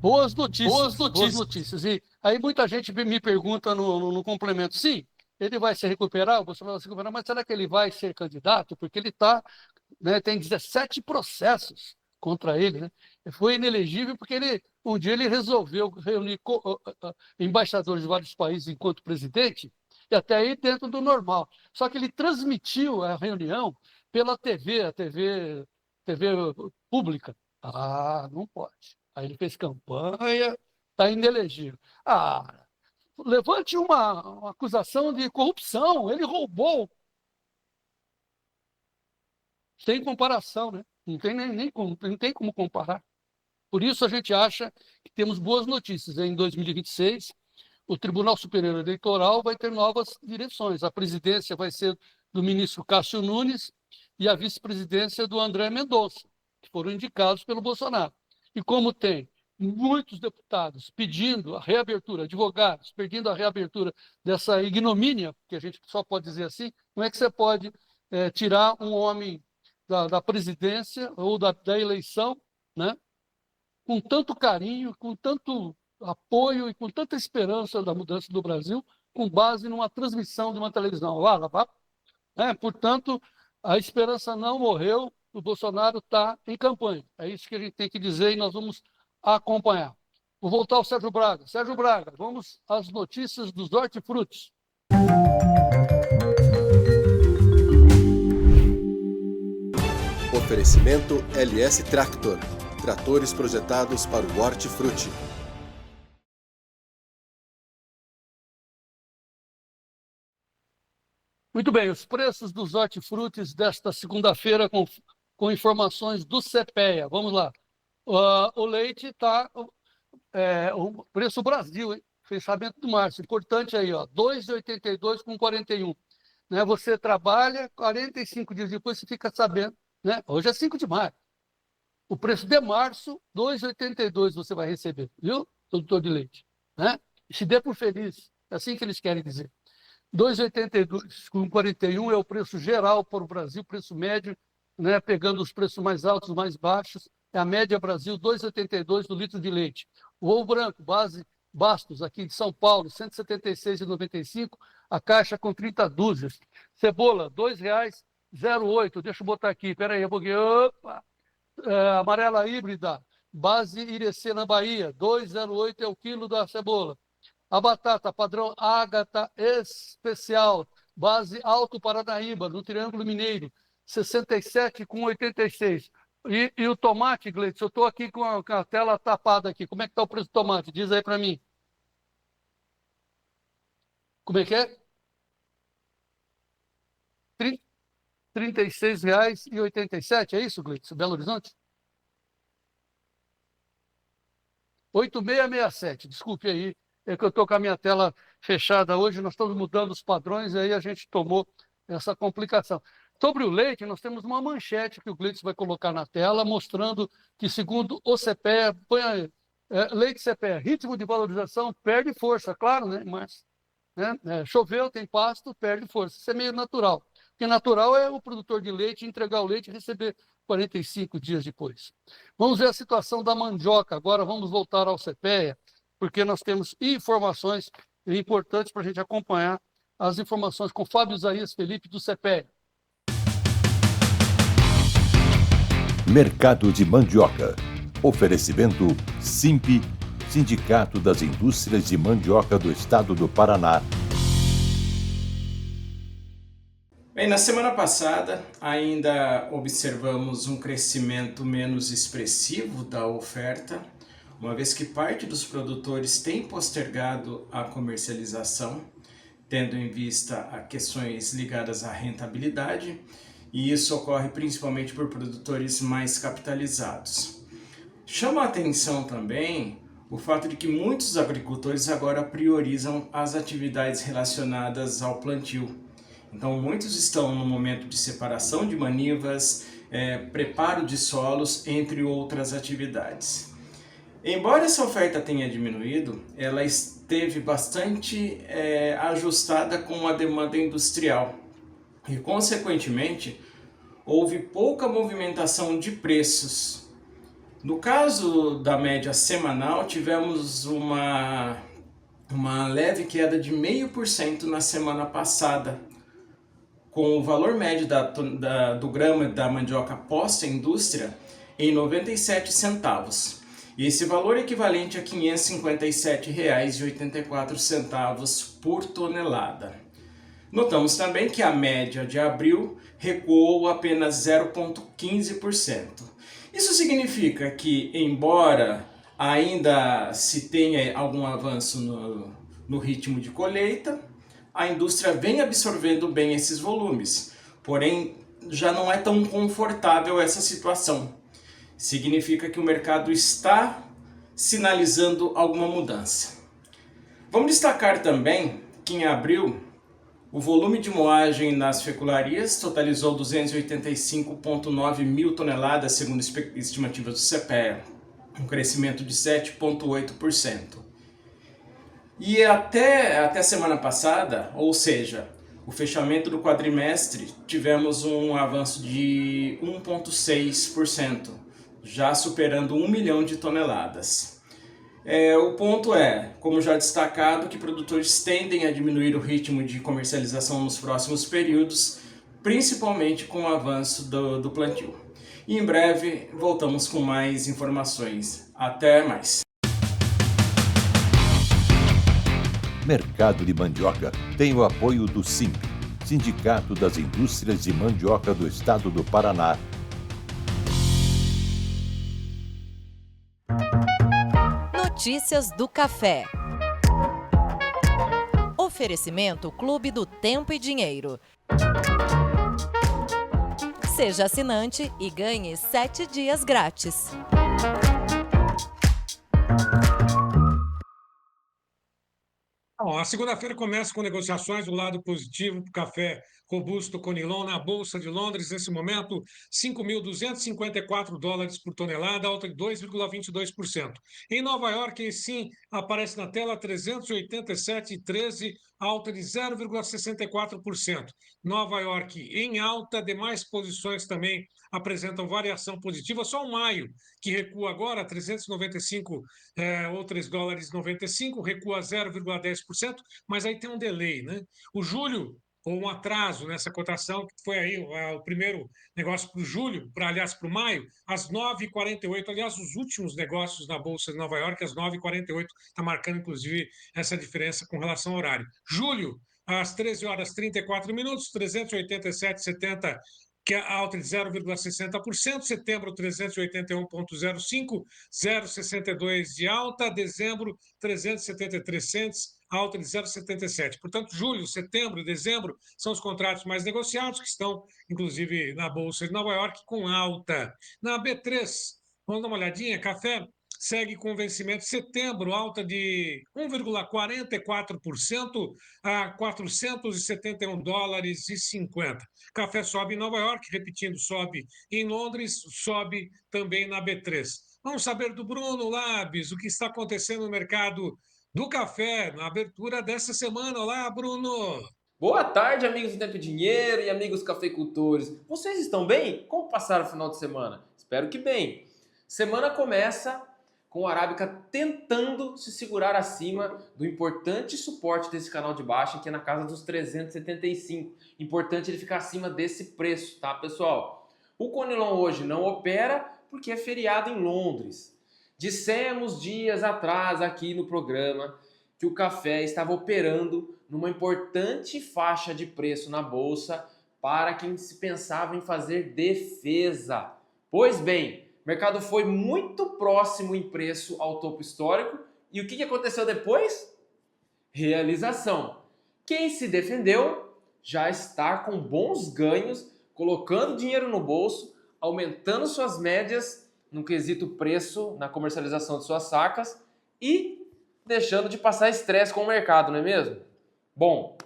Boas notícias. E aí muita gente me pergunta no complemento. Sim, ele vai se recuperar, o Bolsonaro vai se recuperar, mas será que ele vai ser candidato? Porque ele tem 17 processos contra ele, né? Foi inelegível porque um dia ele resolveu reunir embaixadores de vários países enquanto presidente, e até aí dentro do normal. Só que ele transmitiu a reunião pela TV, a TV pública. Ah, não pode. Aí ele fez campanha, está inelegível. Levante uma acusação de corrupção, ele roubou. Sem comparação, né? Não tem como comparar. Por isso a gente acha que temos boas notícias. Em 2026, o Tribunal Superior Eleitoral vai ter novas direções. A presidência vai ser do ministro Cássio Nunes e a vice-presidência do André Mendonça, que foram indicados pelo Bolsonaro. E como tem muitos deputados pedindo a reabertura, advogados pedindo a reabertura dessa ignomínia, que a gente só pode dizer assim, como é que você pode tirar um homem da presidência ou da eleição, né, com tanto carinho, com tanto apoio e com tanta esperança da mudança do Brasil, com base numa transmissão de uma televisão. Portanto, a esperança não morreu, o Bolsonaro está em campanha. É isso que a gente tem que dizer e nós vamos acompanhar. Vou voltar ao Sérgio Braga. Sérgio Braga, vamos às notícias dos hortifrutis. Oferecimento LS Tractor. Tratores projetados para o hortifruti. Muito bem, os preços dos hortifrutis desta segunda-feira com informações do CPEA. Vamos lá. O leite está... o preço Brasil, hein? Fechamento de março. Importante aí, ó, 2,82 com 41. Né? Você trabalha, 45 dias depois você fica sabendo. Né? Hoje é 5 de maio. O preço de março, 2,82 você vai receber, viu, produtor de leite? Né? Se dê por feliz, é assim que eles querem dizer. 2,82 com 41 é o preço geral para o Brasil, preço médio, né? Pegando os preços mais altos, mais baixos. É a média Brasil, 2,82 do litro de leite. O ovo branco, base Bastos, aqui de São Paulo, R$ 176,95, a caixa com 30 dúzias. Cebola, R$ 2,08. Deixa eu botar aqui, peraí, porque... Opa! Amarela híbrida, base Irecê na Bahia, 2,08 é o quilo da cebola. A batata padrão Ágata especial, base Alto Paranaíba, no Triângulo Mineiro, 67,86. E o tomate, Gleitson, eu estou aqui com a tela tapada aqui. Como é que está o preço do tomate? Diz aí para mim. Como é que é? R$ 36,87, é isso, Gleitson? Belo Horizonte? 8667, desculpe aí, é que eu estou com a minha tela fechada hoje, nós estamos mudando os padrões, e aí a gente tomou essa complicação. Sobre o leite, nós temos uma manchete que o Gleitson vai colocar na tela, mostrando que, segundo o CPEA, leite CPEA, ritmo de valorização perde força, claro, né? Mas choveu, tem pasto, perde força. Isso é meio natural. Porque natural é o produtor de leite entregar o leite e receber 45 dias depois. Vamos ver a situação da mandioca. Agora vamos voltar ao CPEA, porque nós temos informações importantes para a gente acompanhar as informações com Fábio Isaías Felipe, do CPEA. Mercado de mandioca. Oferecimento SIMP, Sindicato das Indústrias de Mandioca do Estado do Paraná. Bem, na semana passada ainda observamos um crescimento menos expressivo da oferta, uma vez que parte dos produtores tem postergado a comercialização, tendo em vista a questões ligadas à rentabilidade, e isso ocorre principalmente por produtores mais capitalizados. Chama a atenção também o fato de que muitos agricultores agora priorizam as atividades relacionadas ao plantio. Então, muitos estão no momento de separação de manivas, preparo de solos, entre outras atividades. Embora essa oferta tenha diminuído, ela esteve bastante ajustada com a demanda industrial e, consequentemente, houve pouca movimentação de preços. No caso da média semanal, tivemos uma leve queda de 0,5% na semana passada, com o valor médio do grama da mandioca posta em indústria em 97 centavos. E esse valor é equivalente a R$ 557,84 por tonelada. Notamos também que a média de abril recuou apenas 0,15%. Isso significa que, embora ainda se tenha algum avanço no ritmo de colheita, a indústria vem absorvendo bem esses volumes, porém já não é tão confortável essa situação. Significa que o mercado está sinalizando alguma mudança. Vamos destacar também que em abril o volume de moagem nas fecularias totalizou 285,9 mil toneladas, segundo estimativas do CPEA, um crescimento de 7,8%. E até semana passada, ou seja, o fechamento do quadrimestre, tivemos um avanço de 1,6%, já superando 1 milhão de toneladas. O ponto é, como já destacado, que produtores tendem a diminuir o ritmo de comercialização nos próximos períodos, principalmente com o avanço do plantio. E em breve voltamos com mais informações. Até mais! Mercado de Mandioca tem o apoio do SIMP, Sindicato das Indústrias de Mandioca do Estado do Paraná. Notícias do Café. Oferecimento Clube do Tempo e Dinheiro. Seja assinante e ganhe 7 dias grátis. Bom, a segunda-feira começa com negociações do lado positivo para o café robusto Conilon na Bolsa de Londres. Nesse momento, $5.254 por tonelada, alta de 2,22%. Em Nova York, sim, aparece na tela 387,13, alta de 0,64%. Nova York em alta, demais posições também apresentam variação positiva. Só o maio, que recua agora 395 ou $3,95, recua 0,10%, mas aí tem um delay, né? O julho, ou um atraso nessa cotação, que foi aí o primeiro negócio para o julho, aliás, para o maio, às 9h48. Aliás, os últimos negócios na Bolsa de Nova York, às 9h48, está marcando, inclusive, essa diferença com relação ao horário. Julho, às 13h34, 387,70, que é alta de 0,60%. Setembro, 381,05, 0,62 de alta. Dezembro, 373 cents, alta de 0,77. Portanto, julho, setembro e dezembro são os contratos mais negociados, que estão, inclusive, na Bolsa de Nova York, com alta. Na B3, vamos dar uma olhadinha, café segue com vencimento de setembro, alta de 1,44% a $471,50. Café sobe em Nova York, repetindo, sobe em Londres, sobe também na B3. Vamos saber do Bruno Labs, o que está acontecendo no mercado do café na abertura dessa semana. Olá, Bruno! Boa tarde, amigos do Tempo e Dinheiro e amigos cafeicultores. Vocês estão bem? Como passaram o final de semana? Espero que bem. Semana começa com o Arábica tentando se segurar acima do importante suporte desse canal de baixa, que é na casa dos 375. Importante ele ficar acima desse preço, tá, pessoal? O Conilon hoje não opera porque é feriado em Londres. Dissemos dias atrás aqui no programa que o café estava operando numa importante faixa de preço na bolsa para quem se pensava em fazer defesa. Pois bem, o mercado foi muito próximo em preço ao topo histórico e o que aconteceu depois? Realização. Quem se defendeu já está com bons ganhos, colocando dinheiro no bolso, aumentando suas médias no quesito preço na comercialização de suas sacas e deixando de passar estresse com o mercado, não é mesmo? Bom,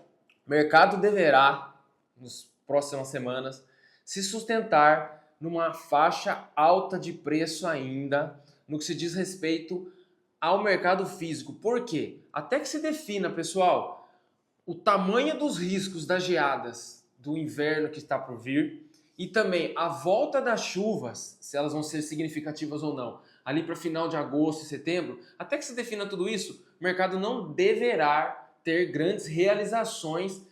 o mercado deverá, nas próximas semanas, se sustentar numa faixa alta de preço ainda, no que se diz respeito ao mercado físico. Por quê? Até que se defina, pessoal, o tamanho dos riscos das geadas do inverno que está por vir e também a volta das chuvas, se elas vão ser significativas ou não, ali para final de agosto e setembro, até que se defina tudo isso, o mercado não deverá ter grandes realizações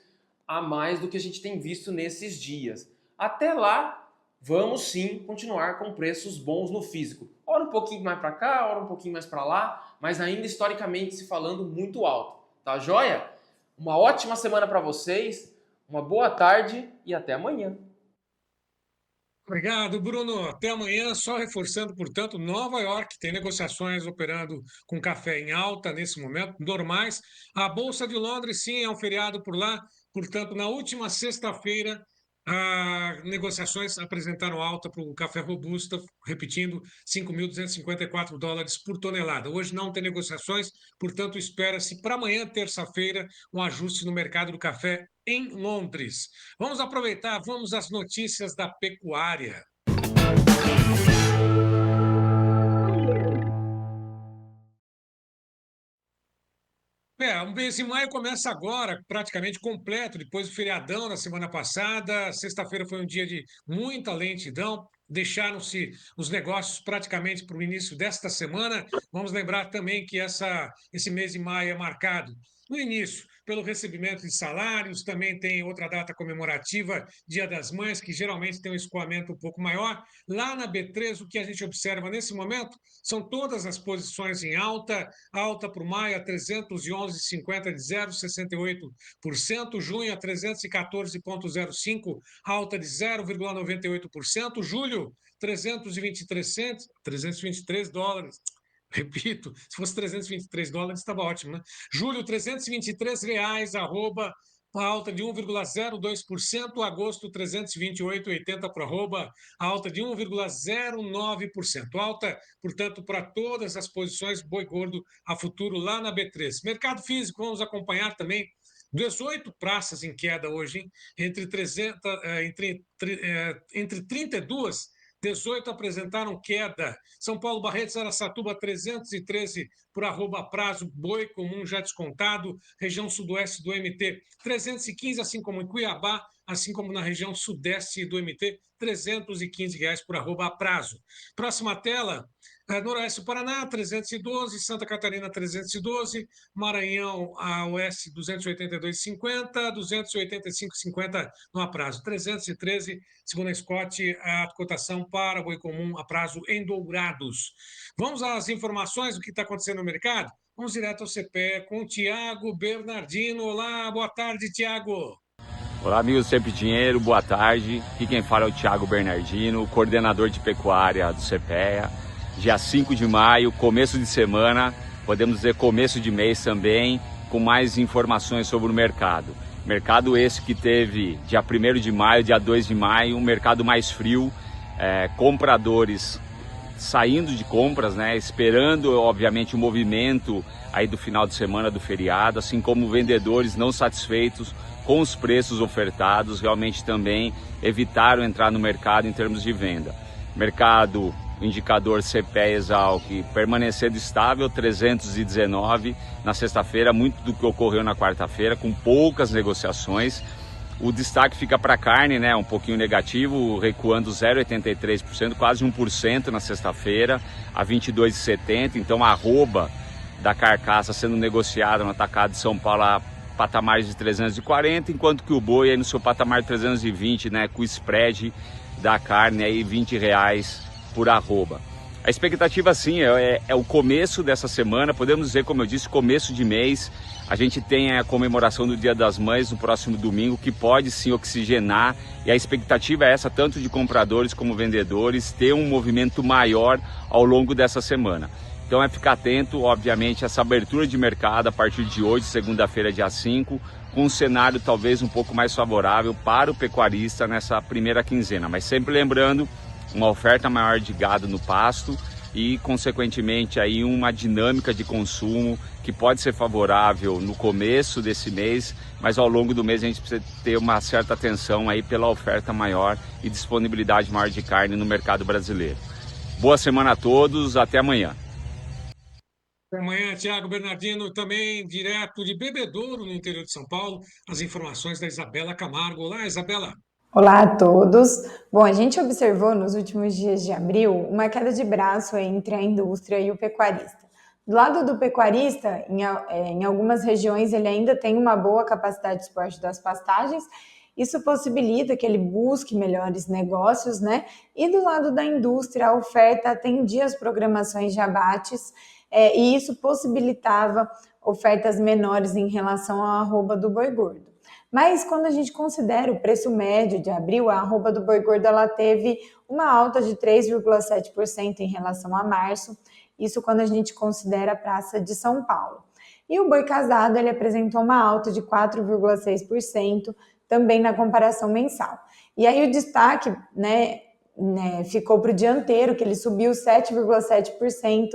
a mais do que a gente tem visto nesses dias. Até lá, vamos sim continuar com preços bons no físico. Ora um pouquinho mais para cá, ora um pouquinho mais para lá, mas ainda historicamente se falando muito alto. Tá joia? Uma ótima semana para vocês, uma boa tarde e até amanhã. Obrigado, Bruno. Até amanhã. Só reforçando, portanto, Nova York tem negociações operando com café em alta nesse momento, normais. A Bolsa de Londres, sim, é um feriado por lá. Portanto, na última sexta-feira, negociações apresentaram alta para o café robusta, repetindo, $5.254 por tonelada. Hoje não tem negociações, portanto, espera-se para amanhã, terça-feira, um ajuste no mercado do café em Londres. Vamos aproveitar, vamos às notícias da pecuária. O mês de maio começa agora, praticamente completo, depois do feriadão na semana passada. Sexta-feira foi um dia de muita lentidão, deixaram-se os negócios praticamente para o início desta semana. Vamos lembrar também que esse mês de maio é marcado no início pelo recebimento de salários, também tem outra data comemorativa, Dia das Mães, que geralmente tem um escoamento um pouco maior. Lá na B3, o que a gente observa nesse momento são todas as posições em alta para o maio a 311,50 de 0,68%, junho a 314,05, alta de 0,98%, julho 323 dólares. Repito, se fosse $323, estava ótimo, né? Julho, R$323, arroba, alta de 1,02%. Agosto, 328,80 para arroba, alta de 1,09%. Alta, portanto, para todas as posições boi gordo a futuro lá na B3. Mercado físico, vamos acompanhar também 18 praças em queda hoje, hein? Entre 32, 18 apresentaram queda. São Paulo, Barretos, Araçatuba, 313 por arroba prazo, boi comum já descontado. Região sudoeste do MT, 315, assim como em Cuiabá, assim como na região sudeste do MT, R$315 por arroba a prazo. Próxima tela, Noroeste do Paraná, 312, Santa Catarina, 312, Maranhão, a Oeste, 282,50, 285,50 no aprazo. 313, segundo a Scott, a cotação para boi comum a prazo em Dourados. Vamos às informações do que está acontecendo no mercado? Vamos direto ao CPE com o Tiago Bernardino. Olá, boa tarde, Tiago. Olá, amigos do Tempo e Dinheiro, boa tarde. Aqui quem fala é o Tiago Bernardino, coordenador de pecuária do CPEA. Dia 5 de maio, começo de semana, podemos dizer começo de mês também, com mais informações sobre o mercado. Mercado esse que teve dia 1º de maio, dia 2 de maio, um mercado mais frio, compradores saindo de compras, né, esperando obviamente o movimento aí do final de semana do feriado, assim como vendedores não satisfeitos com os preços ofertados, realmente também evitaram entrar no mercado em termos de venda. Mercado o indicador CPEA-ESAL, permanecendo estável, 319 na sexta-feira, muito do que ocorreu na quarta-feira, com poucas negociações. O destaque fica para a carne, né, um pouquinho negativo, recuando 0,83%, quase 1% na sexta-feira, a 22,70. Então a arroba da carcaça sendo negociada no atacado de São Paulo a patamares de 340, enquanto que o boi aí no seu patamar de 320, né, com o spread da carne aí R$20 por arroba. A expectativa sim é o começo dessa semana, podemos dizer, como eu disse, começo de mês. A gente tem a comemoração do Dia das Mães no próximo domingo, que pode sim oxigenar, e a expectativa é essa, tanto de compradores como vendedores, ter um movimento maior ao longo dessa semana. Então é ficar atento, obviamente, a essa abertura de mercado a partir de hoje, segunda-feira, dia 5, com um cenário talvez um pouco mais favorável para o pecuarista nessa primeira quinzena. Mas sempre lembrando, uma oferta maior de gado no pasto e, consequentemente, aí uma dinâmica de consumo que pode ser favorável no começo desse mês, mas ao longo do mês a gente precisa ter uma certa atenção aí pela oferta maior e disponibilidade maior de carne no mercado brasileiro. Boa semana a todos, até amanhã. Até amanhã, Thiago Bernardino, também direto de Bebedouro, no interior de São Paulo, as informações da Isabela Camargo. Olá, Isabela. Olá a todos. Bom, a gente observou nos últimos dias de abril uma queda de braço entre a indústria e o pecuarista. Do lado do pecuarista, em algumas regiões ele ainda tem uma boa capacidade de exporte das pastagens. Isso possibilita que ele busque melhores negócios, né? E do lado da indústria, a oferta atendia as programações de abates, e isso possibilitava ofertas menores em relação à arroba do boi gordo. Mas quando a gente considera o preço médio de abril, a arroba do boi gordo ela teve uma alta de 3,7% em relação a março, isso quando a gente considera a Praça de São Paulo. E o boi casado ele apresentou uma alta de 4,6%, também na comparação mensal. E aí o destaque, ficou para o dianteiro, que ele subiu 7,7%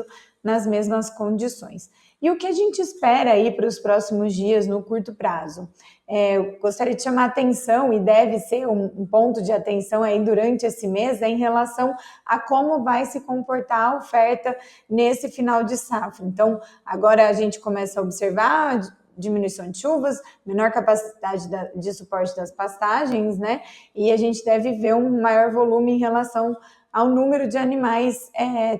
nas mesmas condições. E o que a gente espera aí para os próximos dias no curto prazo? Eu gostaria de chamar a atenção, e deve ser um ponto de atenção aí durante esse mês, em relação a como vai se comportar a oferta nesse final de safra. Então, agora a gente começa a observar diminuição de chuvas, menor capacidade de suporte das pastagens, né? E a gente deve ver um maior volume em relação ao número de animais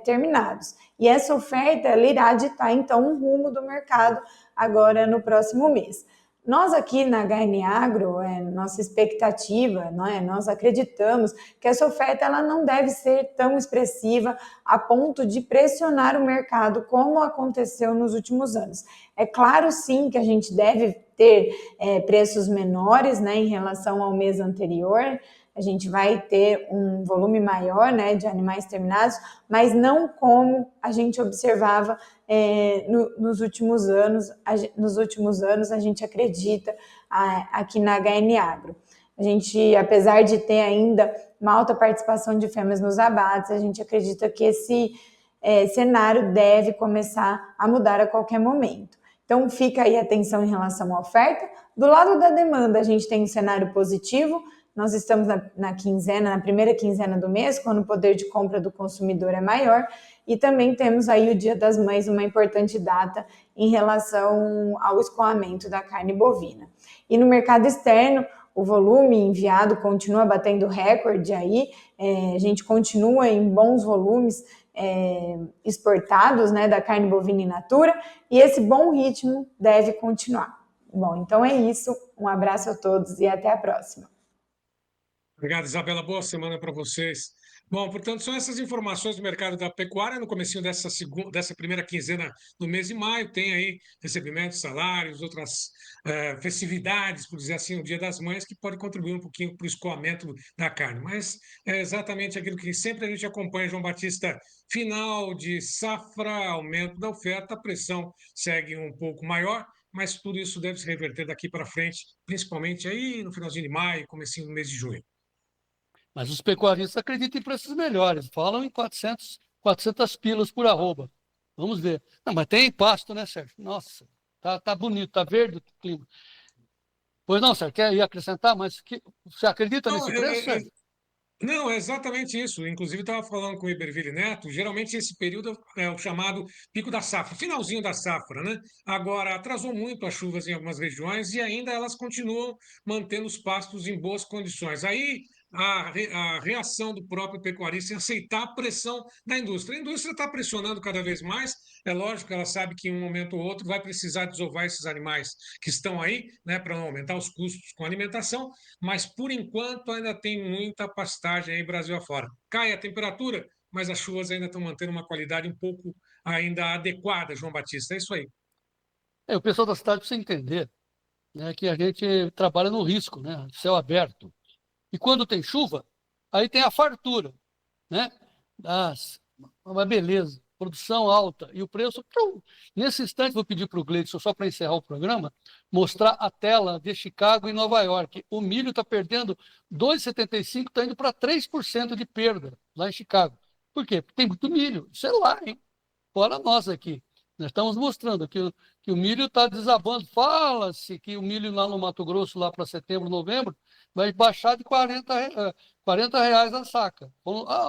terminados. E essa oferta ela irá ditar, então, um rumo do mercado agora no próximo mês. Nós aqui na HN Agro, nossa expectativa, nós acreditamos que essa oferta ela não deve ser tão expressiva a ponto de pressionar o mercado como aconteceu nos últimos anos. É claro, sim, que a gente deve ter preços menores, em relação ao mês anterior. A gente vai ter um volume maior, de animais terminados, mas não como a gente observava nos últimos anos. Nos últimos anos, a gente acredita aqui na HN Agro. A gente, apesar de ter ainda uma alta participação de fêmeas nos abates, a gente acredita que esse cenário deve começar a mudar a qualquer momento. Então, fica aí a atenção em relação à oferta. Do lado da demanda, a gente tem um cenário positivo. Nós estamos na primeira quinzena do mês, quando o poder de compra do consumidor é maior, e também temos aí o Dia das Mães, uma importante data em relação ao escoamento da carne bovina. E no mercado externo, o volume enviado continua batendo recorde aí, a gente continua em bons volumes exportados, da carne bovina in natura, e esse bom ritmo deve continuar. Bom, então é isso, um abraço a todos e até a próxima. Obrigado, Isabela. Boa semana para vocês. Bom, portanto, são essas informações do mercado da pecuária no comecinho dessa primeira quinzena do mês de maio. Tem aí recebimentos, salários, outras festividades, por dizer assim, o Dia das Mães, que pode contribuir um pouquinho para o escoamento da carne. Mas é exatamente aquilo que sempre a gente acompanha, João Batista. Final de safra, aumento da oferta, a pressão segue um pouco maior, mas tudo isso deve se reverter daqui para frente, principalmente aí no finalzinho de maio, comecinho do mês de junho. Mas os pecuaristas acreditam em preços melhores, falam em 400 pilas por arroba. Vamos ver. Não, mas tem pasto, né, Sérgio? Nossa, tá bonito, tá verde o clima. Pois não, Sérgio, quer ir acrescentar? Mas você acredita nesse preço, Sérgio? Não, é exatamente isso. Inclusive, estava falando com o Iberville Neto, geralmente esse período é o chamado pico da safra, finalzinho da safra, né? Agora, atrasou muito as chuvas em algumas regiões e ainda elas continuam mantendo os pastos em boas condições. Aí, a reação do próprio pecuarista em aceitar a pressão da indústria. A indústria está pressionando cada vez mais, é lógico, ela sabe que em um momento ou outro vai precisar desovar esses animais que estão aí, né, para não aumentar os custos com a alimentação, mas por enquanto ainda tem muita pastagem aí Brasil afora. Cai a temperatura, mas as chuvas ainda estão mantendo uma qualidade um pouco ainda adequada, João Batista. É isso aí. O pessoal da cidade precisa entender, né, que a gente trabalha no risco, né, céu aberto. E quando tem chuva, aí tem a fartura, né? Uma beleza, produção alta e o preço. Nesse instante, vou pedir para o Gleidson, só para encerrar o programa, mostrar a tela de Chicago e Nova York. O milho está perdendo 2,75, está indo para 3% de perda lá em Chicago. Por quê? Porque tem muito milho. Sei lá, hein? Fora nós aqui. Nós estamos mostrando que o milho está desabando. Fala-se que o milho lá no Mato Grosso, lá para setembro, novembro, vai baixar de R$ 40 a saca.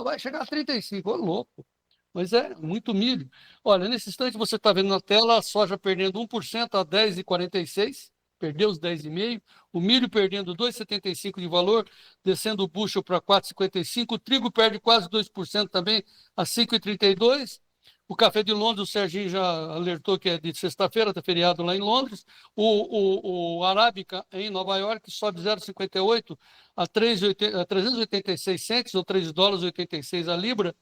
Vai chegar a 35. Ô, louco. Mas é muito milho. Olha, nesse instante você está vendo na tela a soja perdendo 1% a 10,46, perdeu os 10,5%. O milho perdendo 2,75 de valor, descendo o bushel para 4,55. O trigo perde quase 2% também a 5,32. O café de Londres, o Serginho já alertou que é de sexta-feira, está feriado lá em Londres. O Arábica, em Nova York, sobe 0,58 a 386 centes, ou $3,86 a libra.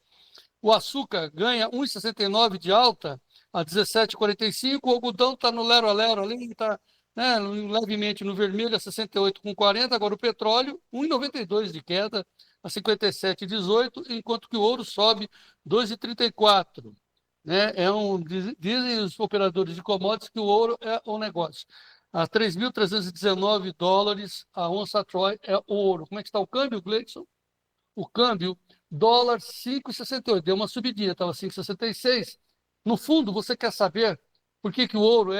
O açúcar ganha 1,69 de alta a 17,45. O algodão está no lero a lero, ali está, né, levemente no vermelho a 68,40. Agora o petróleo, 1,92 de queda a 57,18, enquanto que o ouro sobe 2,34. Né? Dizem os operadores de commodities que o ouro é o negócio. A $3.319 a onça Troy é o ouro. Como é que está o câmbio, Gleidson? O câmbio, dólar 5,68. Deu uma subidinha, estava 5,66. No fundo, você quer saber por que o ouro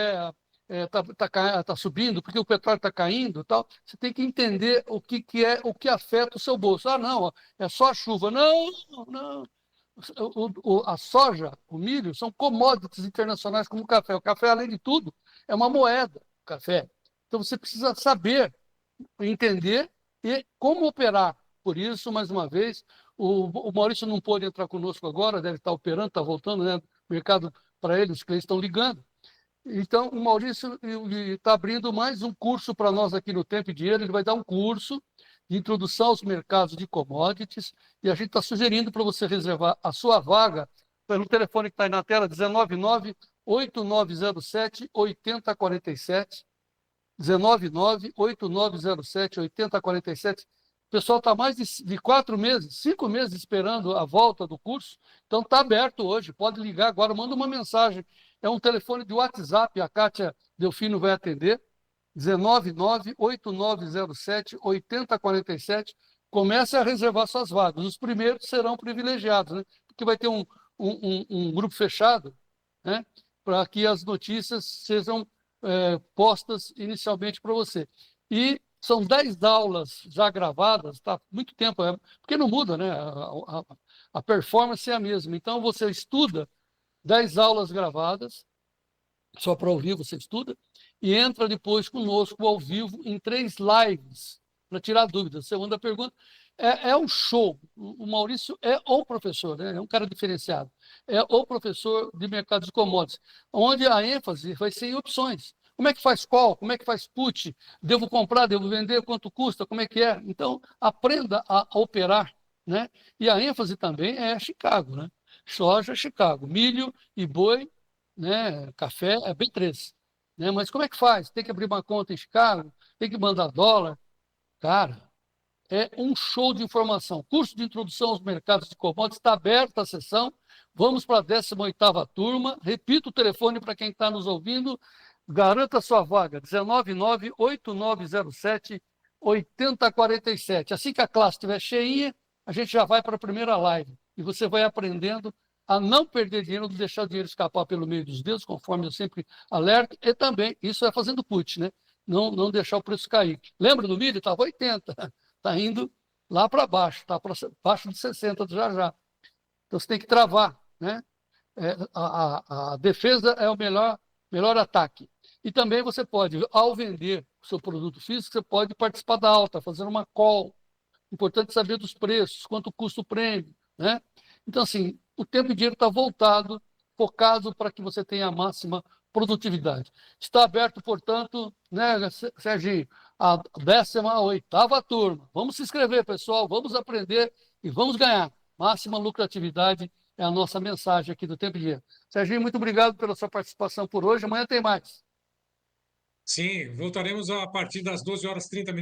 tá subindo, por que o petróleo está caindo e tal? Você tem que entender o que afeta o seu bolso. Não, é só a chuva. Não. A soja, o milho, são commodities internacionais como o café. O café, além de tudo, é uma moeda, o café. Então você precisa saber, entender e como operar. Por isso, mais uma vez, o Maurício não pôde entrar conosco agora, deve estar operando, está voltando, né? Mercado para eles, os clientes estão ligando. Então, o Maurício está abrindo mais um curso para nós aqui no Tempo e Dinheiro. Ele vai dar um curso de introdução aos mercados de commodities, e a gente está sugerindo para você reservar a sua vaga pelo telefone que está aí na tela, 199-8907-8047, 199-8907-8047. O pessoal está mais de 4 meses, 5 meses esperando a volta do curso, então está aberto hoje, pode ligar agora, manda uma mensagem. É um telefone de WhatsApp, a Kátia Delfino vai atender, 199-8907-8047. Comece a reservar suas vagas. Os primeiros serão privilegiados, né? Porque vai ter um grupo fechado, né? Para que as notícias sejam postas inicialmente para você. E são 10 aulas já gravadas, tá? Muito tempo, porque não muda, né? A performance é a mesma. Então, você estuda 10 aulas gravadas, só para ouvir você estuda, e entra depois conosco ao vivo em 3 lives, para tirar dúvidas. Segunda pergunta, é um show. O Maurício é o professor, né? É um cara diferenciado. É o professor de mercados de commodities, onde a ênfase vai ser em opções. Como é que faz call? Como é que faz put? Devo comprar? Devo vender? Quanto custa? Como é que é? Então, aprenda a operar, né? E a ênfase também é Chicago, né? Soja, Chicago. Milho e boi, né? Café é B3. Né? Mas como é que faz? Tem que abrir uma conta em Chicago? Tem que mandar dólar? Cara, é um show de informação. Curso de introdução aos mercados de commodities, está aberta a sessão. Vamos para a 18ª turma. Repito o telefone para quem está nos ouvindo. Garanta sua vaga, 199-8907-8047. Assim que a classe estiver cheinha, a gente já vai para a primeira live. E você vai aprendendo a não perder dinheiro, não deixar o dinheiro escapar pelo meio dos dedos, conforme eu sempre alerto. E também, isso é fazendo put, né? Não deixar o preço cair. Lembra do milho? Estava 80. Está indo lá para baixo, está para baixo de 60 já. Então você tem que travar, né? A defesa é o melhor ataque. E também você pode, ao vender o seu produto físico, você pode participar da alta, fazer uma call. Importante saber dos preços, quanto custa o prêmio, né? Então, assim, o tempo e dinheiro está voltado, focado para que você tenha a máxima produtividade. Está aberto, portanto, né, Serginho, a 18ª turma. Vamos se inscrever, pessoal, vamos aprender e vamos ganhar. Máxima lucratividade é a nossa mensagem aqui do Tempo e Dinheiro. Serginho, muito obrigado pela sua participação por hoje. Amanhã tem mais. Sim, voltaremos a partir das 12h30,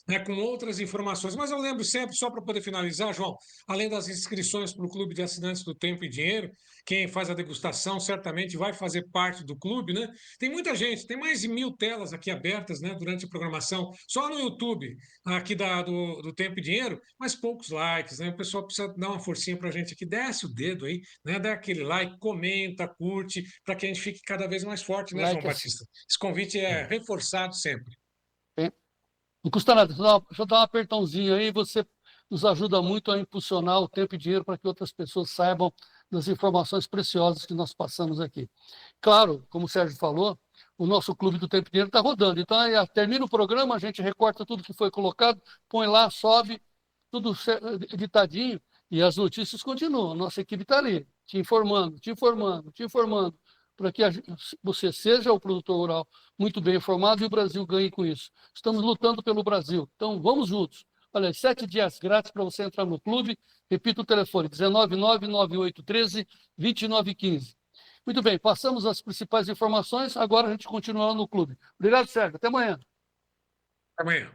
né, com outras informações. Mas eu lembro sempre, só para poder finalizar, João, além das inscrições para o Clube de Assinantes do Tempo e Dinheiro, quem faz a degustação certamente vai fazer parte do clube, né? Tem muita gente, tem mais de 1000 telas aqui abertas, né, durante a programação, só no YouTube aqui do Tempo e Dinheiro, mas poucos likes, né? O pessoal precisa dar uma forcinha para a gente aqui, desce o dedo aí, né? Dá aquele like, comenta, curte, para que a gente fique cada vez mais forte, né, João Batista? Esse convite é reforçado sempre. Não custa nada, deixa eu dar um apertãozinho aí, você nos ajuda muito a impulsionar o Tempo e Dinheiro para que outras pessoas saibam das informações preciosas que nós passamos aqui. Claro, como o Sérgio falou, o nosso Clube do Tempo e Dinheiro está rodando, então aí, termina o programa, a gente recorta tudo que foi colocado, põe lá, sobe, tudo editadinho, e as notícias continuam, a nossa equipe está ali, te informando, para que você seja o produtor rural muito bem informado e o Brasil ganhe com isso. Estamos lutando pelo Brasil, então vamos juntos. Olha, 7 dias grátis para você entrar no clube. Repito o telefone, 1999813-2915. Muito bem, passamos as principais informações, agora a gente continua no clube. Obrigado, Sérgio, até amanhã. Até amanhã.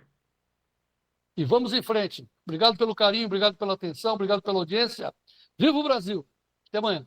E vamos em frente. Obrigado pelo carinho, obrigado pela atenção, obrigado pela audiência. Viva o Brasil! Até amanhã.